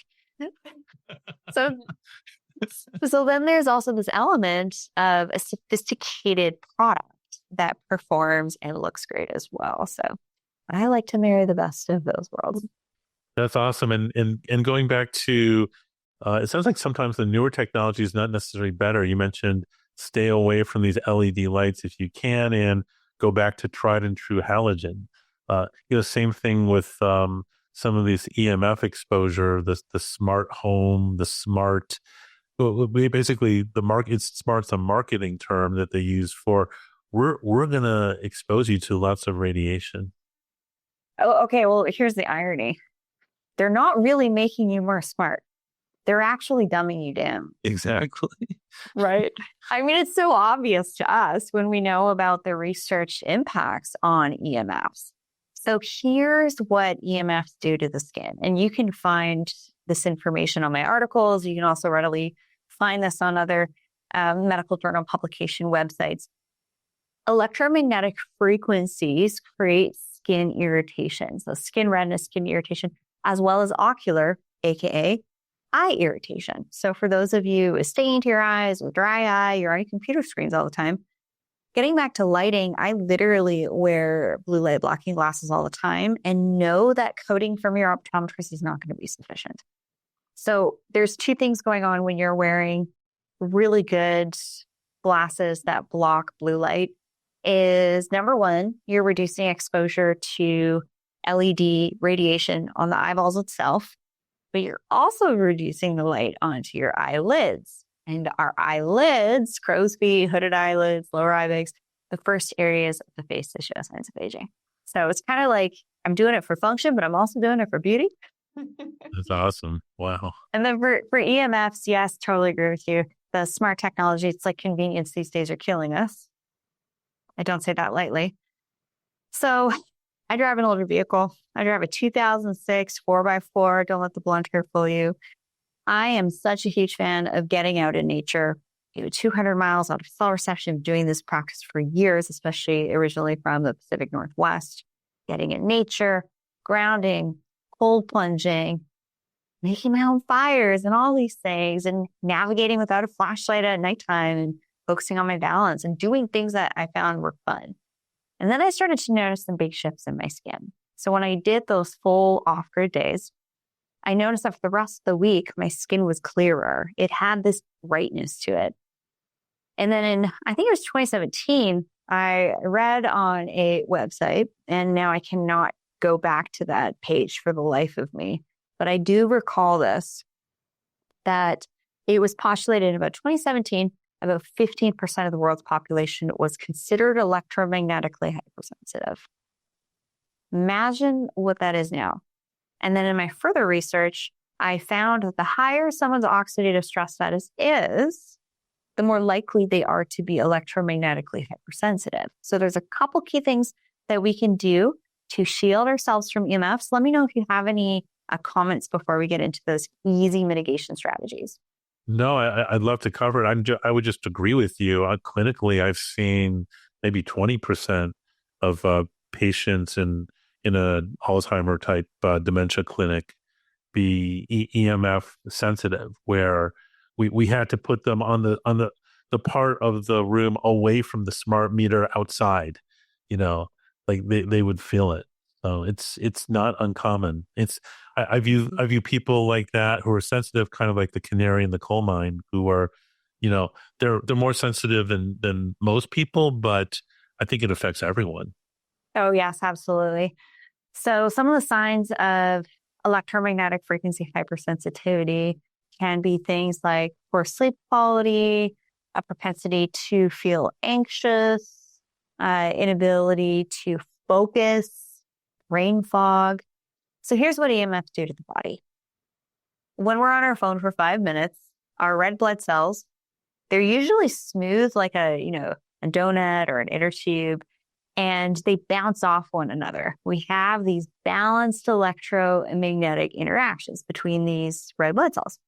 S1: So then there's also this element of a sophisticated product that performs and looks great as well. So I like to marry the best of those worlds.
S2: That's awesome. And going back to, it sounds like sometimes the newer technology is not necessarily better. You mentioned stay away from these LED lights if you can, and go back to tried and true halogen. Same thing with some of these EMF exposure, the smart home, the smart. Basically, smart's a marketing term that they use for we're gonna expose you to lots of radiation.
S1: Oh, okay. Well, here's the irony. they're not really making you more smart. They're actually dumbing you down.
S2: Exactly.
S1: Right. I mean, it's so obvious to us when we know about the research impacts on EMFs. So here's what EMFs do to the skin. And you can find this information on my articles. You can also readily find this on other medical journal publication websites. Electromagnetic frequencies create skin irritation. So skin redness, skin irritation, as well as ocular, aka eye irritation. So for those of you with stain to your eyes, with dry eye, you're on your computer screens all the time. Getting back to lighting, I literally wear blue light blocking glasses all the time and know that coating from your optometrist is not going to be sufficient. So there's two things going on when you're wearing really good glasses that block blue light. Is number one, you're reducing exposure to LED radiation on the eyeballs itself, but you're also reducing the light onto your eyelids. And our eyelids, crow's feet, hooded eyelids, lower eye bags, the first areas of the face that show signs of aging. So it's kind of like I'm doing it for function, but I'm also doing it for beauty.
S2: That's awesome. Wow.
S1: And then for EMFs, yes, totally agree with you. The smart technology, it's like convenience these days are killing us. I don't say that lightly. So I drive an older vehicle. I drive a 2006 4x4. Don't let the blonde hair fool you. I am such a huge fan of getting out in nature. 200 miles out of cell reception, doing this practice for years, especially originally from the Pacific Northwest. Getting in nature, grounding, cold plunging, making my own fires and all these things, and navigating without a flashlight at nighttime and focusing on my balance and doing things that I found were fun. And then I started to notice some big shifts in my skin. So when I did those full off-grid days, I noticed that for the rest of the week, my skin was clearer. It had this brightness to it. And then in, I think it was 2017, I read on a website, and now I cannot go back to that page for the life of me, but I do recall this, that it was postulated in about 2017, about 15% of the world's population was considered electromagnetically hypersensitive. Imagine what that is now. And then in my further research, I found that the higher someone's oxidative stress status is, the more likely they are to be electromagnetically hypersensitive. So there's a couple key things that we can do to shield ourselves from EMFs. Let me know if you have any comments before we get into those easy mitigation strategies.
S2: No, I'd love to cover it. I would just agree with you. Clinically, I've seen maybe 20% of patients in a Alzheimer type dementia clinic be EMF sensitive, where we had to put them on the part of the room away from the smart meter outside. Like they would feel it. So it's not uncommon. I view people like that who are sensitive, kind of like the canary in the coal mine, who are, they're more sensitive than most people, but I think it affects everyone.
S1: Oh, yes, absolutely. So some of the signs of electromagnetic frequency hypersensitivity can be things like poor sleep quality, a propensity to feel anxious, inability to focus, brain fog. So here's what EMFs do to the body. When we're on our phone for 5 minutes, our red blood cells, they're usually smooth like a donut or an inner tube, and they bounce off one another. We have these balanced electromagnetic interactions between these red blood cells.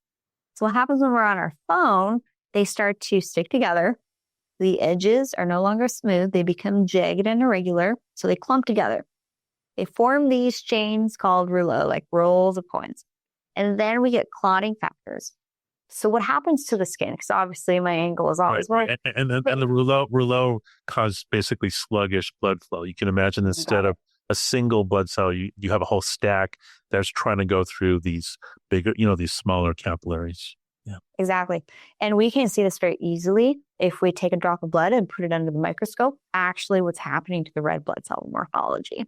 S1: So what happens when we're on our phone, they start to stick together. The edges are no longer smooth. They become jagged and irregular, so they clump together. They form these chains called rouleaux, like rolls of coins. And then we get clotting factors. So what happens to the skin? Because obviously my angle is always
S2: right. And the rouleau cause basically sluggish blood flow. You can imagine instead of a single blood cell, you have a whole stack that's trying to go through these bigger, these smaller capillaries. Yeah,
S1: exactly. And we can see this very easily if we take a drop of blood and put it under the microscope, actually what's happening to the red blood cell morphology.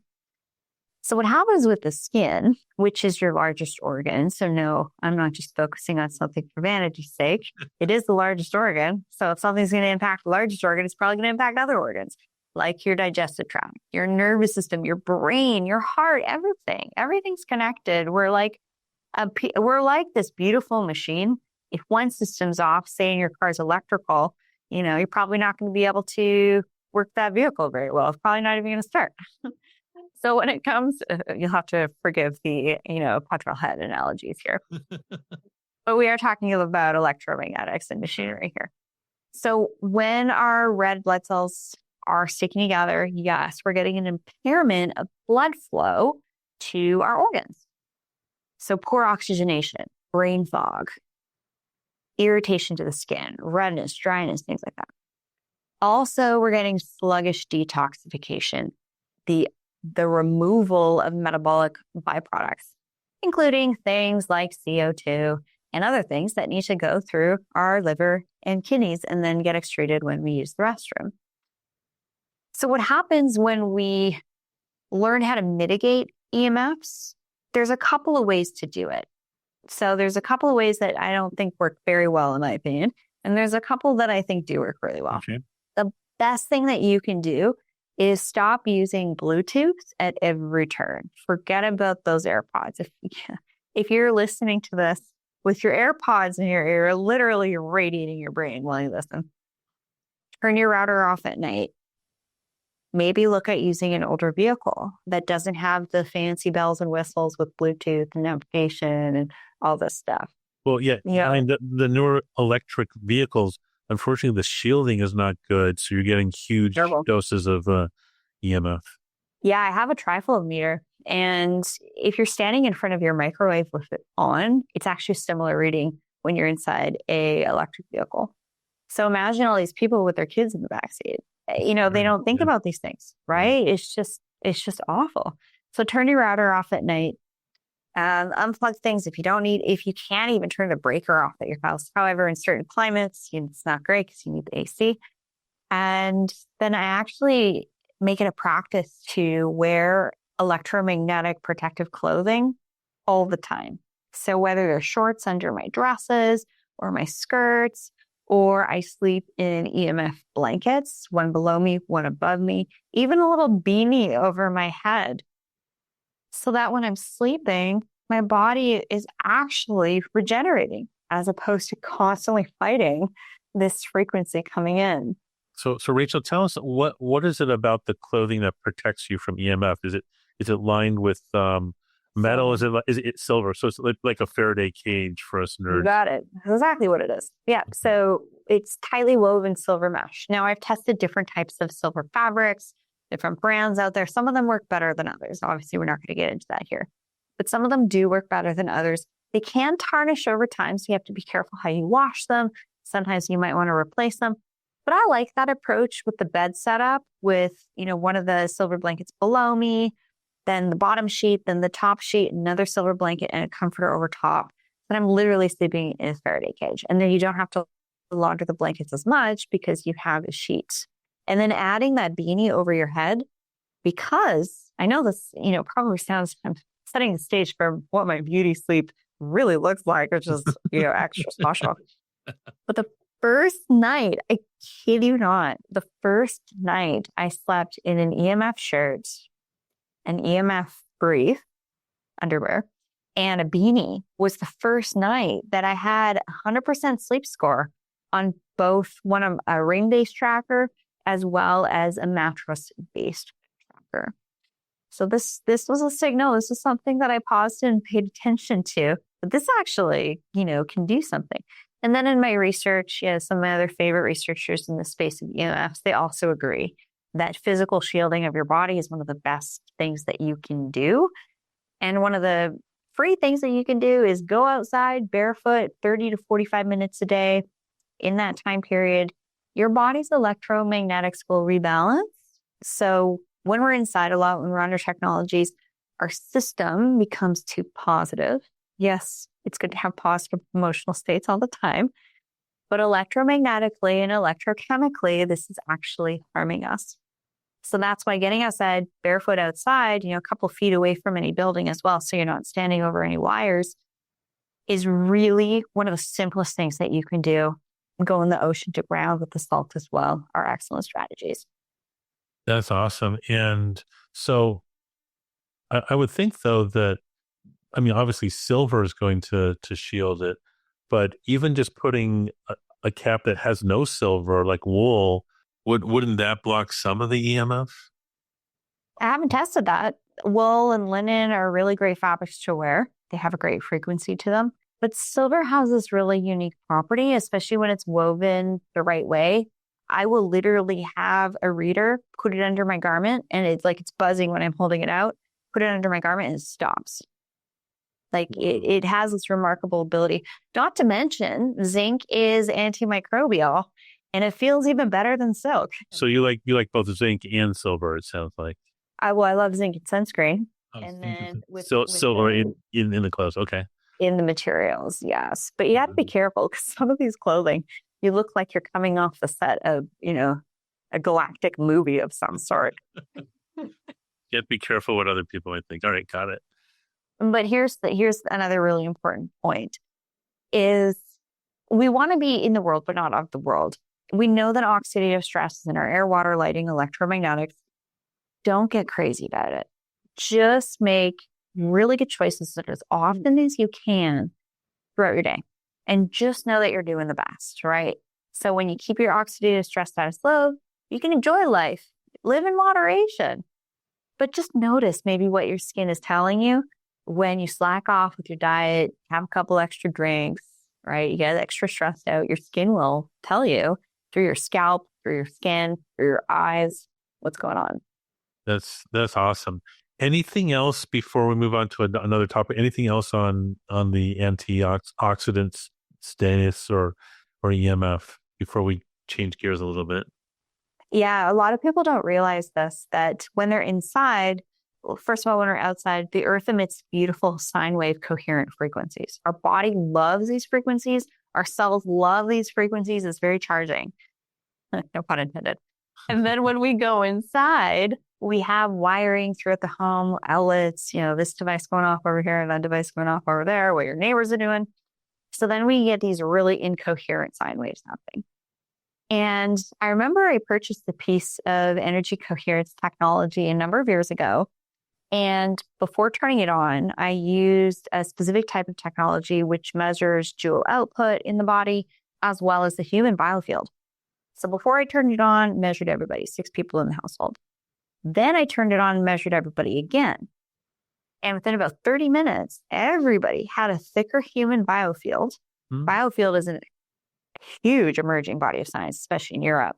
S1: So what happens with the skin, which is your largest organ, so no, I'm not just focusing on something for vanity's sake. It is the largest organ. So if something's going to impact the largest organ, it's probably going to impact other organs, like your digestive tract, your nervous system, your brain, your heart, everything. Everything's connected. We're like We're like this beautiful machine. If one system's off, say in your car's electrical, you're probably not going to be able to work that vehicle very well. It's probably not even going to start. So when it comes, you'll have to forgive the, petrol head analogies here. But we are talking about electromagnetics and machinery here. So when our red blood cells are sticking together, yes, we're getting an impairment of blood flow to our organs. So poor oxygenation, brain fog, irritation to the skin, redness, dryness, things like that. Also, we're getting sluggish detoxification, the removal of metabolic byproducts, including things like CO2 and other things that need to go through our liver and kidneys and then get excreted when we use the restroom. So what happens when we learn how to mitigate EMFs? There's a couple of ways to do it. So there's a couple of ways that I don't think work very well, in my opinion. And there's a couple that I think do work really well.
S2: Okay.
S1: The best thing that you can do is stop using Bluetooth at every turn. Forget about those AirPods. If you're listening to this with your AirPods in your ear, literally radiating your brain while you listen, turn your router off at night. Maybe look at using an older vehicle that doesn't have the fancy bells and whistles with Bluetooth and navigation and all this stuff.
S2: Well, yeah, the newer electric vehicles, unfortunately, the shielding is not good. So you're getting huge doses of EMF. Yeah,
S1: I have a trifold meter. And if you're standing in front of your microwave with it on, it's actually similar reading when you're inside a electric vehicle. So imagine all these people with their kids in the backseat. They don't think about these things, right? It's just awful. So turn your router off at night. Unplug things if you can't even turn the breaker off at your house. However, in certain climates, it's not great because you need the AC. And then I actually make it a practice to wear electromagnetic protective clothing all the time. So whether they're shorts under my dresses or my skirts, or I sleep in EMF blankets, one below me, one above me, even a little beanie over my head. So that when I'm sleeping, my body is actually regenerating as opposed to constantly fighting this frequency coming in.
S2: So Rachel, tell us what is it about the clothing that protects you from EMF? Is it lined with metal? Is it silver? So it's like a Faraday cage for us nerds.
S1: You got it. That's exactly what it is. Yeah. So it's tightly woven silver mesh. Now I've tested different types of silver fabrics, different brands out there. Some of them work better than others. Obviously, we're not going to get into that here, but some of them do work better than others. They can tarnish over time, so you have to be careful how you wash them. Sometimes you might want to replace them. But I like that approach with the bed setup with, one of the silver blankets below me, then the bottom sheet, then the top sheet, another silver blanket, and a comforter over top. And I'm literally sleeping in a Faraday cage. And then you don't have to launder the blankets as much because you have a sheet. And then adding that beanie over your head, because I know this, probably sounds, I'm setting the stage for what my beauty sleep really looks like, which is, extra special. But the first night, I kid you not, the first night I slept in an EMF shirt, an EMF brief, underwear, and a beanie was the first night that I had 100% sleep score on both a ring-based tracker as well as a mattress-based tracker. So this was a signal. This was something that I paused and paid attention to. But this actually, can do something. And then in my research, some of my other favorite researchers in the space of EMFs, they also agree that physical shielding of your body is one of the best things that you can do. And one of the free things that you can do is go outside barefoot 30 to 45 minutes a day. In that time period, your body's electromagnetics will rebalance. So when we're inside a lot, when we're under technologies, our system becomes too positive. Yes, it's good to have positive emotional states all the time, but electromagnetically and electrochemically, this is actually harming us. So that's why getting outside, barefoot outside, a couple feet away from any building as well, so you're not standing over any wires, is really one of the simplest things that you can do. Go in the ocean to ground with the salt as well are excellent strategies.
S2: That's awesome. And so I would think, though, that I mean, obviously silver is going to shield it, but even just putting a cap that has no silver, like wool, wouldn't that block some of the EMF?
S1: I haven't tested that. Wool and linen are really great fabrics to wear. They have a great frequency to them. But silver has this really unique property, especially when it's woven the right way. I will literally have a reader put it under my garment, and it's like it's buzzing when I'm holding it out. Put it under my garment and it stops. Like it has this remarkable ability. Not to mention, zinc is antimicrobial, and it feels even better than silk.
S2: So you like both zinc and silver, it sounds like.
S1: I love zinc in sunscreen,
S2: Oh,
S1: and then with
S2: silver in the clothes. Okay.
S1: in the materials, yes. But you have to be careful because some of these clothing, you look like you're coming off the set of, a galactic movie of some sort.
S2: You have to be careful what other people might think. All right, got it.
S1: But here's another really important point is we want to be in the world, but not of the world. We know that oxidative stress is in our air, water, lighting, electromagnetics. Don't get crazy about it. Just make really good choices as often as you can throughout your day. And just know that you're doing the best, right? So when you keep your oxidative stress status low, you can enjoy life, live in moderation. But just notice maybe what your skin is telling you when you slack off with your diet, have a couple extra drinks, right? You get extra stressed out. Your skin will tell you through your scalp, through your skin, through your eyes, what's going on.
S2: That's awesome. Anything else before we move on to another topic? Anything else on the antioxidant status or EMF before we change gears a little bit?
S1: Yeah, a lot of people don't realize this, that when they're inside, well, first of all, when we're outside, the earth emits beautiful sine wave coherent frequencies. Our body loves these frequencies. Our cells love these frequencies. It's very charging. No pun intended. And then when we go inside, we have wiring throughout the home, outlets, this device going off over here and that device going off over there, what your neighbors are doing. So then we get these really incoherent sine waves happening. And I remember I purchased a piece of energy coherence technology a number of years ago. And before turning it on, I used a specific type of technology which measures joule output in the body, as well as the human biofield. So before I turned it on, measured everybody, 6 people in the household. Then I turned it on and measured everybody again. And within about 30 minutes, everybody had a thicker human biofield. Biofield is a huge emerging body of science, especially in Europe.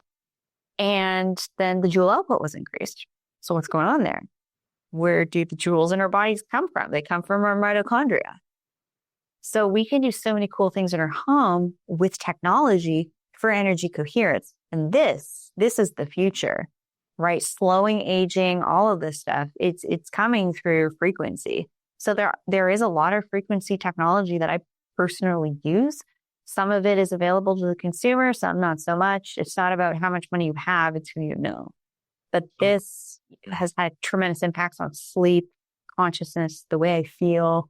S1: And then the joule output was increased. So what's going on there? Where do the joules in our bodies come from? They come from our mitochondria. So we can do so many cool things in our home with technology for energy coherence. And this is the future, right? Slowing aging, all of this stuff, it's coming through frequency. So there is a lot of frequency technology that I personally use. Some of it is available to the consumer, some not so much. It's not about how much money you have, it's who you know. But this has had tremendous impacts on sleep, consciousness, the way I feel.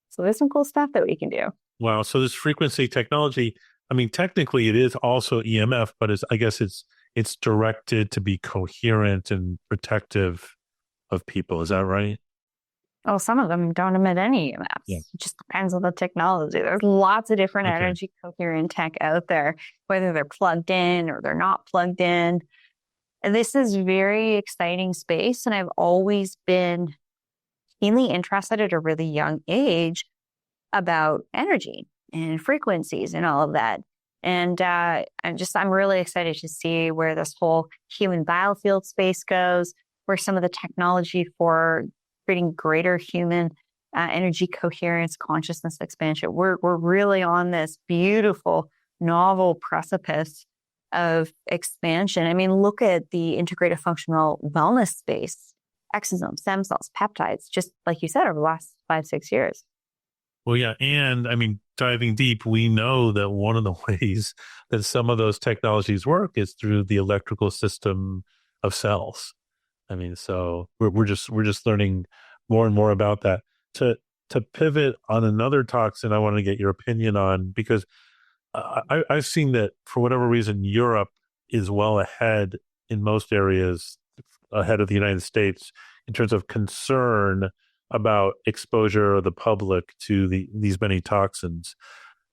S1: So there's some cool stuff that we can do.
S2: Wow. So this frequency technology, I mean, technically it is also EMF, but I guess it's directed to be coherent and protective of people. Is that right?
S1: Oh, some of them don't emit any EMFs. Yeah. It just depends on the technology. There's lots of different energy coherent tech out there, whether they're plugged in or they're not plugged in. And this is very exciting space. And I've always been keenly interested at a really young age about energy and frequencies and all of that. And I'm really excited to see where this whole human biofield space goes, where some of the technology for creating greater human energy coherence, consciousness expansion. We're really on this beautiful, novel precipice of expansion. I mean, look at the integrative functional wellness space, exosomes, stem cells, peptides, just like you said, over the last 5-6 years.
S2: Well, yeah. And I mean, diving deep, we know that one of the ways that some of those technologies work is through the electrical system of cells. I mean, so we're just learning more and more about that. To pivot on another toxin, I want to get your opinion on, because I've seen that for whatever reason, Europe is well ahead in most areas, ahead of the United States in terms of concern about exposure of the public to these many toxins.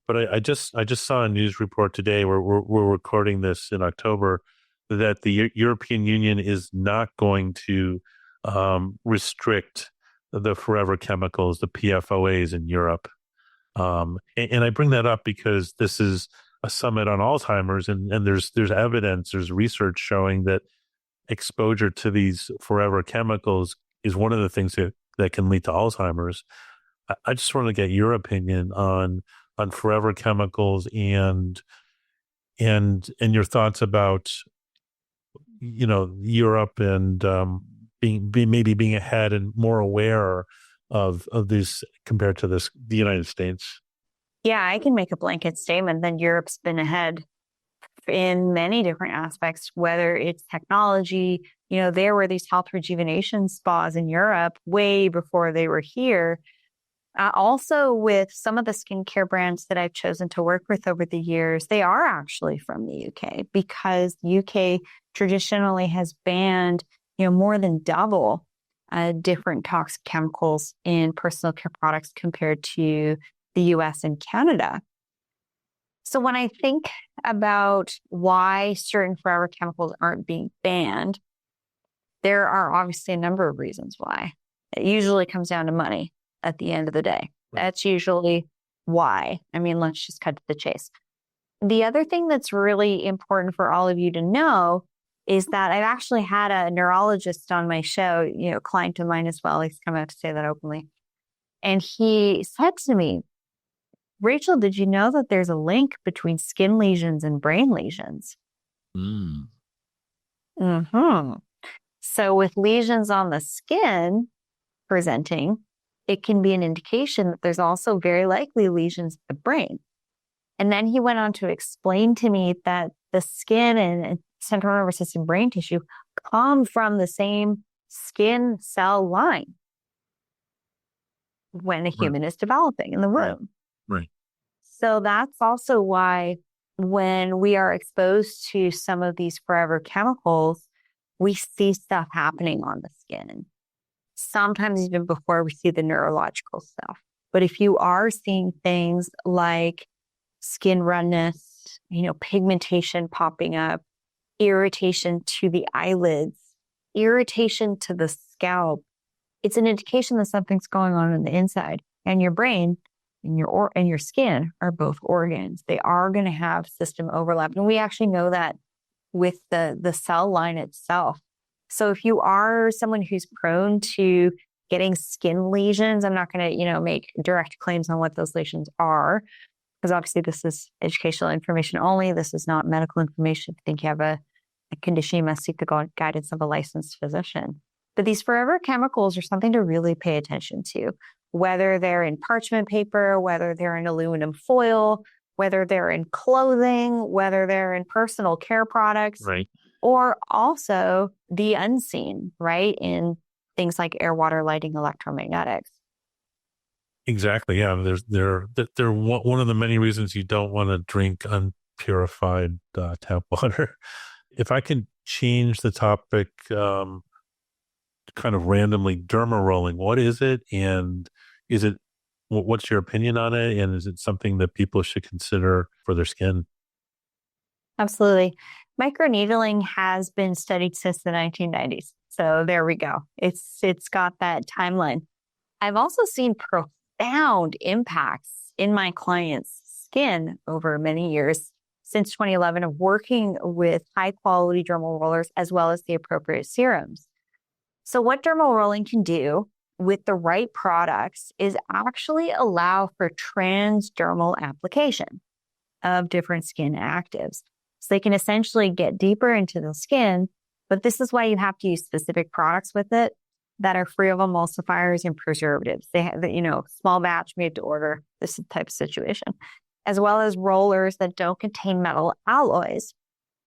S2: But I just saw a news report today where we're recording this in October that the European Union is not going to restrict the forever chemicals, the PFOAs in Europe. And I bring that up because this is a summit on Alzheimer's, and there's evidence, there's research showing that exposure to these forever chemicals is one of the things that can lead to Alzheimer's. I just want to get your opinion on forever chemicals and your thoughts about, Europe and being ahead and more aware of this compared to the United States.
S1: Yeah, I can make a blanket statement that Europe's been ahead in many different aspects, whether it's technology. There were these health rejuvenation spas in Europe way before they were here. Also, with some of the skincare brands that I've chosen to work with over the years, they are actually from the UK, because the UK traditionally has banned, more than double different toxic chemicals in personal care products compared to the US and Canada. So when I think about why certain forever chemicals aren't being banned, there are obviously a number of reasons why. It usually comes down to money at the end of the day.
S2: Right.
S1: That's usually why. Let's just cut to the chase. The other thing that's really important for all of you to know is that I've actually had a neurologist on my show, client of mine as well. He's come out to say that openly. And he said to me, Rachel, did you know that there's a link between skin lesions and brain lesions? So with lesions on the skin presenting, it can be an indication that there's also very likely lesions in the brain. And then he went on to explain to me that the skin and central nervous system brain tissue come from the same skin cell line when a human is developing in the womb.
S2: Right.
S1: So that's also why when we are exposed to some of these forever chemicals, we see stuff happening on the skin. Sometimes even before we see the neurological stuff. But if you are seeing things like skin redness, pigmentation popping up, irritation to the eyelids, irritation to the scalp, it's an indication that something's going on in the inside. And your brain and your skin are both organs. They are going to have system overlap. And we actually know that with the cell line itself. So if you are someone who's prone to getting skin lesions, I'm not going to, make direct claims on what those lesions are, because obviously this is educational information only. This is not medical information. If you think you have a condition, you must seek the guidance of a licensed physician. But these forever chemicals are something to really pay attention to, whether they're in parchment paper, whether they're in aluminum foil, whether they're in clothing, whether they're in personal care products,
S2: right,
S1: or also the unseen, right, in things like air, water, lighting, electromagnetics.
S2: Exactly. Yeah. They're one of the many reasons you don't want to drink unpurified tap water. If I can change the topic, kind of randomly, derma rolling, what is it? And is it, what's your opinion on it? And is it something that people should consider for their skin?
S1: Absolutely. Microneedling has been studied since the 1990s. So there we go. It's got that timeline. I've also seen profound impacts in my clients' skin over many years since 2011 of working with high quality dermal rollers as well as the appropriate serums. So what dermal rolling can do with the right products is actually allow for transdermal application of different skin actives. So they can essentially get deeper into the skin, but this is why you have to use specific products with it that are free of emulsifiers and preservatives. They have, small batch made to order, this is the type of situation, as well as rollers that don't contain metal alloys.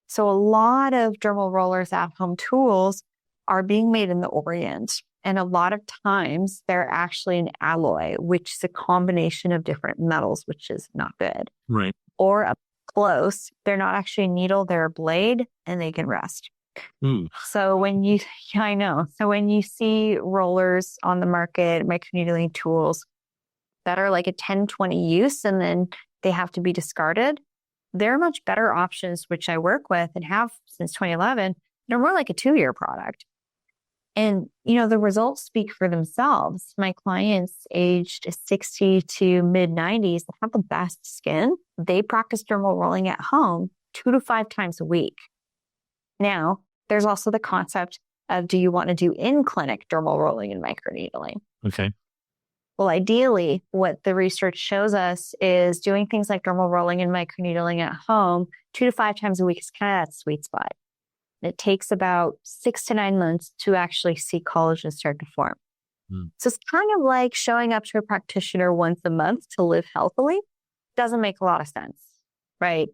S1: So a lot of dermal rollers at home tools are being made in the Orient. And a lot of times they're actually an alloy, which is a combination of different metals, which is not good.
S2: Right.
S1: Or up close, they're not actually a needle, they're a blade, and they can rust. So I know. So when you see rollers on the market, microneedling tools that are like a 10, 20 use, and then they have to be discarded, they're much better options, which I work with and have since 2011. They're more like a 2-year product. And, the results speak for themselves. My clients aged 60 to mid 90s that have the best skin, they practice dermal rolling at home 2 to 5 times a week. Now, there's also the concept of, do you want to do in-clinic dermal rolling and microneedling?
S2: Okay.
S1: Well, ideally, what the research shows us is doing things like dermal rolling and microneedling at home 2 to 5 times a week is kind of that sweet spot. It takes about 6 to 9 months to actually see collagen start to form. So it's kind of like showing up to a practitioner once a month to live healthily. Doesn't make a lot of sense, right?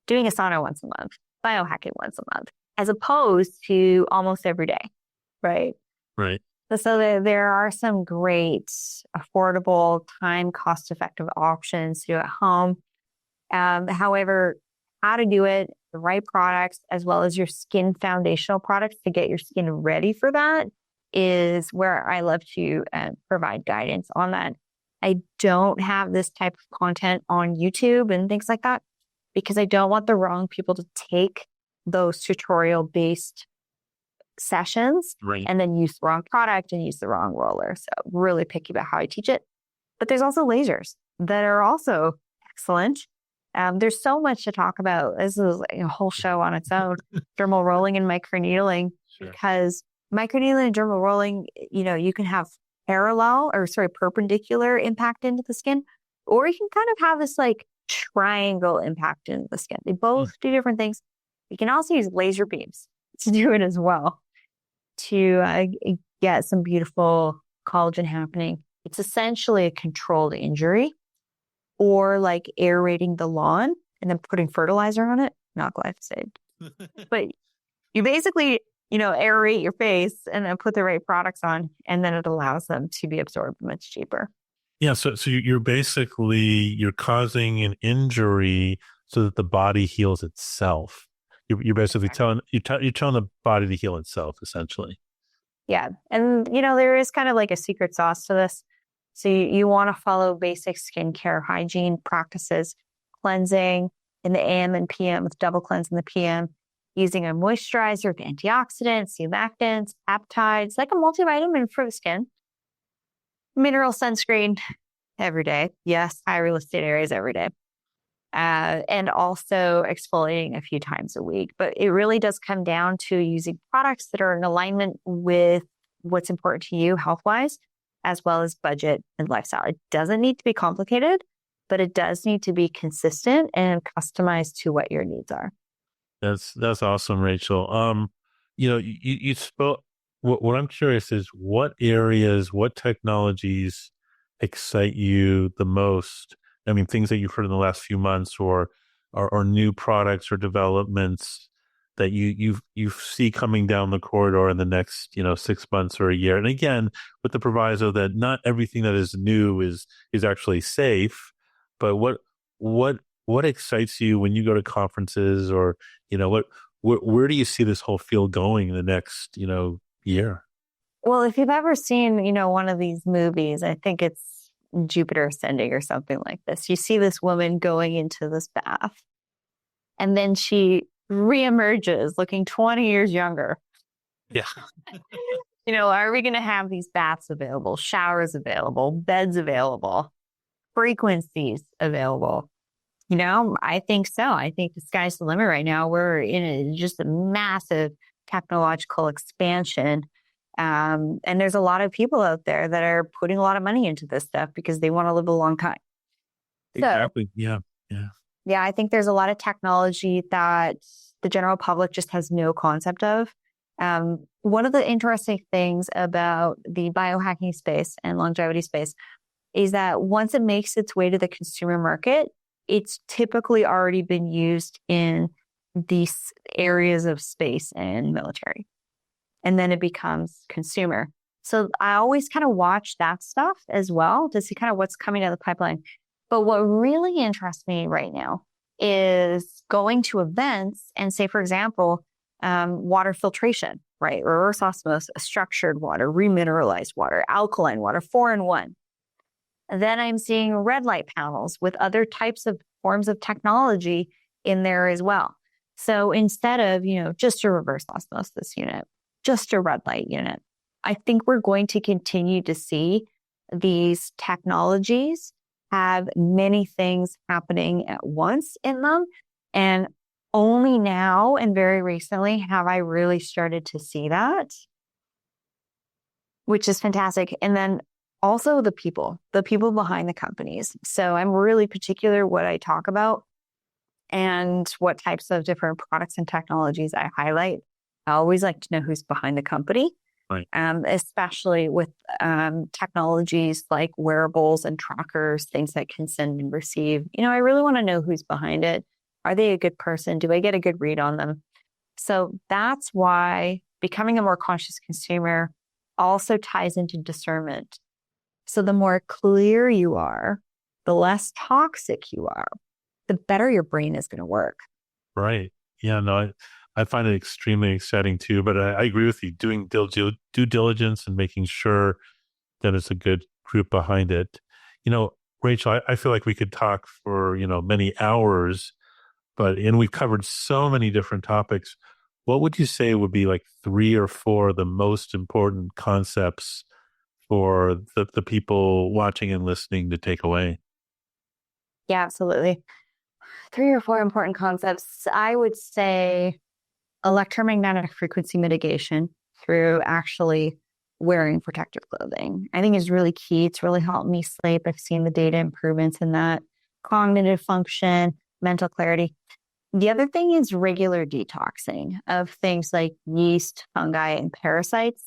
S1: Doing a sauna once a month, biohacking once a month, as opposed to almost every day, right?
S2: Right.
S1: So there are some great, affordable, time, cost-effective options to do at home. However, how to do it, the right products, as well as your skin foundational products to get your skin ready for that, is where I love to provide guidance on that. I don't have this type of content on YouTube and things like that because I don't want the wrong people to take those tutorial-based sessions and then use the wrong product and use the wrong roller. So really picky about how I teach it. But there's also lasers that are also excellent. There's so much to talk about. This is like a whole show on its own, dermal rolling and microneedling, because microneedling and dermal rolling, you can have perpendicular impact into the skin, or you can kind of have this like triangle impact into the skin. They both do different things. You can also use laser beams to do it as well to get some beautiful collagen happening. It's essentially a controlled injury, or like aerating the lawn and then putting fertilizer on it, not glyphosate. But you basically, aerate your face and then put the right products on, and then it allows them to be absorbed much cheaper.
S2: Yeah. So you're causing an injury so that the body heals itself. You're basically telling the body to heal itself, essentially.
S1: Yeah. And, there is kind of like a secret sauce to this. So you want to follow basic skincare hygiene practices, cleansing in the AM and PM with double cleanse in the PM, using a moisturizer with antioxidants, humectants, peptides, like a multivitamin for the skin, mineral sunscreen every day. Yes, high real estate areas every day. And also exfoliating a few times a week. But it really does come down to using products that are in alignment with what's important to you health-wise, as well as budget and lifestyle. It doesn't need to be complicated, but it does need to be consistent and customized to what your needs are.
S2: That's awesome, Rachel. You spoke. What I'm curious is what areas, what technologies excite you the most? I mean, things that you've heard in the last few months, or new products or developments that you see coming down the corridor in the next 6 months or a year. And again, with the proviso that not everything that is new is actually safe. But what excites you when you go to conferences, or where do you see this whole field going in the next year?
S1: Well, if you've ever seen one of these movies, I think it's Jupiter Ascending or something like this. You see this woman going into this bath, and then she reemerges looking 20 years younger.
S2: Yeah.
S1: Are we going to have these baths available, showers available, beds available, frequencies available? I think so. I think the sky's the limit right now. We're in just a massive technological expansion. And there's a lot of people out there that are putting a lot of money into this stuff because they want to live a long time.
S2: Exactly. So,
S1: yeah, I think there's a lot of technology that the general public just has no concept of. One of the interesting things about the biohacking space and longevity space is that once it makes its way to the consumer market, it's typically already been used in these areas of space and military. And then it becomes consumer. So I always kind of watch that stuff as well to see kind of what's coming out of the pipeline. But what really interests me right now is going to events and say, for example, water filtration, right? Reverse osmosis, structured water, remineralized water, alkaline water, 4-in-1. Then I'm seeing red light panels with other types of forms of technology in there as well. So instead of, just a reverse osmosis unit, just a red light unit, I think we're going to continue to see these technologies have many things happening at once in them. And only now and very recently have I really started to see that, which is fantastic. And then also the people behind the companies. So I'm really particular what I talk about and what types of different products and technologies I highlight. I always like to know who's behind the company,
S2: Right.
S1: Especially with technologies like wearables and trackers, things that can send and receive. I really want to know who's behind it. Are they a good person? Do I get a good read on them? So that's why becoming a more conscious consumer also ties into discernment. So the more clear you are, the less toxic you are, the better your brain is going to work.
S2: Right. Yeah, no, I find it extremely exciting too, but I agree with you, doing due diligence and making sure that it's a good group behind it. Rachel, I feel like we could talk for, many hours, and we've covered so many different topics. What would you say would be like 3 or 4 of the most important concepts for the people watching and listening to take away?
S1: Yeah, absolutely. 3 or 4 important concepts. I would say electromagnetic frequency mitigation through actually wearing protective clothing. I think is really key. It's really helped me sleep. I've seen the data improvements in that. Cognitive function, mental clarity. The other thing is regular detoxing of things like yeast, fungi, and parasites.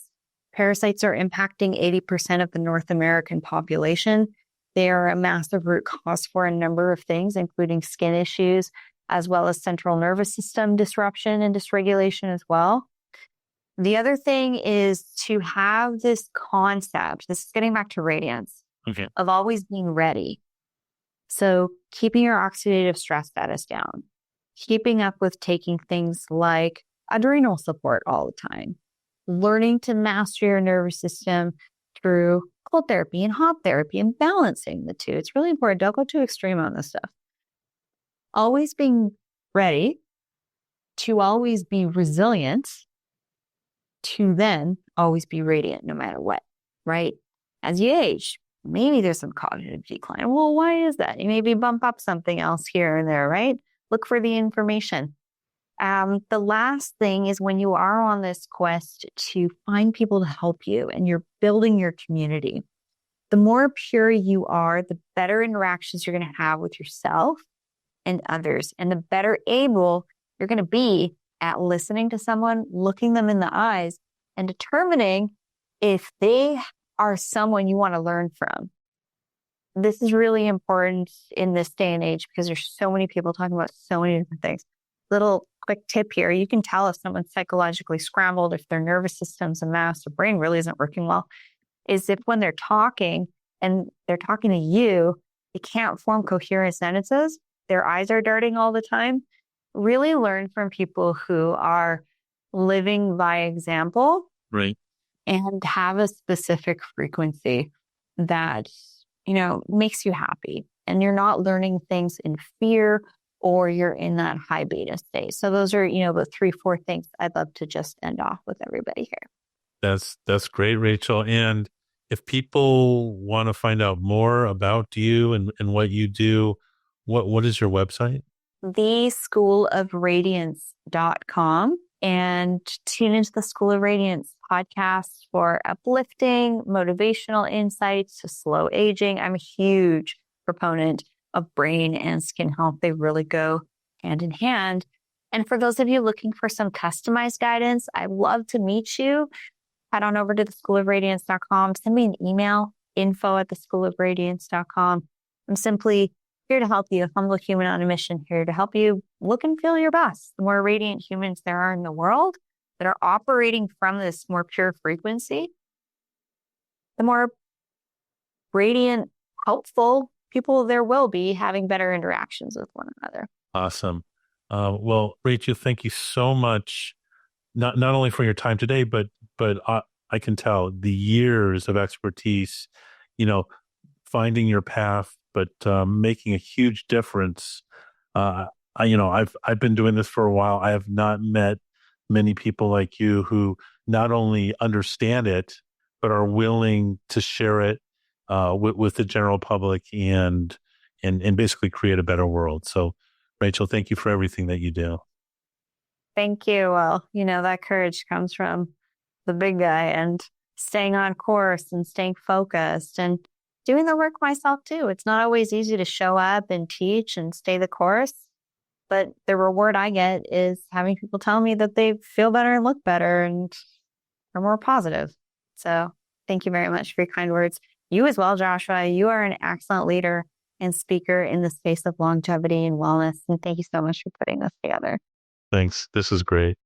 S1: Parasites are impacting 80% of the North American population. They are a massive root cause for a number of things, including skin issues, as well as central nervous system disruption and dysregulation as well. The other thing is to have this concept, this is getting back to radiance,
S2: Okay.
S1: of always being ready. So keeping your oxidative stress status down, keeping up with taking things like adrenal support all the time, learning to master your nervous system through cold therapy and hot therapy and balancing the two. It's really important. Don't go too extreme on this stuff. Always being ready, to always be resilient, to then always be radiant no matter what, right? As you age, maybe there's some cognitive decline. Well, why is that? You maybe bump up something else here and there, right? Look for the information. The last thing is when you are on this quest to find people to help you and you're building your community, the more pure you are, the better interactions you're going to have with yourself and others, and the better able you're going to be at listening to someone, looking them in the eyes, and determining if they are someone you want to learn from. This is really important in this day and age because there's so many people talking about so many different things. Little quick tip here. You can tell if someone's psychologically scrambled, if their nervous system's a mess, their brain really isn't working well, is if when they're talking and they're talking to you, they can't form coherent sentences. Their eyes are darting all the time. Really learn from people who are living by example.
S2: Right.
S1: And have a specific frequency that, makes you happy. And you're not learning things in fear or you're in that high beta state. So those are, the 3, 4 things I'd love to just end off with everybody here.
S2: That's great, Rachel. And if people want to find out more about you and what you do, what is your website?
S1: theschoolofradiance.com, and tune into the School of Radiance podcast for uplifting, motivational insights to slow aging. I'm a huge proponent of brain and skin health. They really go hand in hand. And for those of you looking for some customized guidance, I'd love to meet you. Head on over to theschoolofradiance.com. Send me an email, info@theschoolofradiance.com. I'm simply here to help you, a humble human on a mission, here to help you look and feel your best. The more radiant humans there are in the world that are operating from this more pure frequency, the more radiant, helpful people there will be having better interactions with one another.
S2: Awesome. Well, Rachel, thank you so much not only for your time today, but I can tell the years of expertise, you know, finding your path, but making a huge difference. I've been doing this for a while. I have not met many people like you who not only understand it, but are willing to share it with the general public and basically create a better world. So, Rachel, thank you for everything that you do.
S1: Thank you. Well, that courage comes from the big guy, and staying on course and staying focused and doing the work myself too. It's not always easy to show up and teach and stay the course, but the reward I get is having people tell me that they feel better and look better and are more positive. So thank you very much for your kind words. You as well, Joshua. You are an excellent leader and speaker in the space of longevity and wellness. And thank you so much for putting this together.
S2: Thanks. This is great.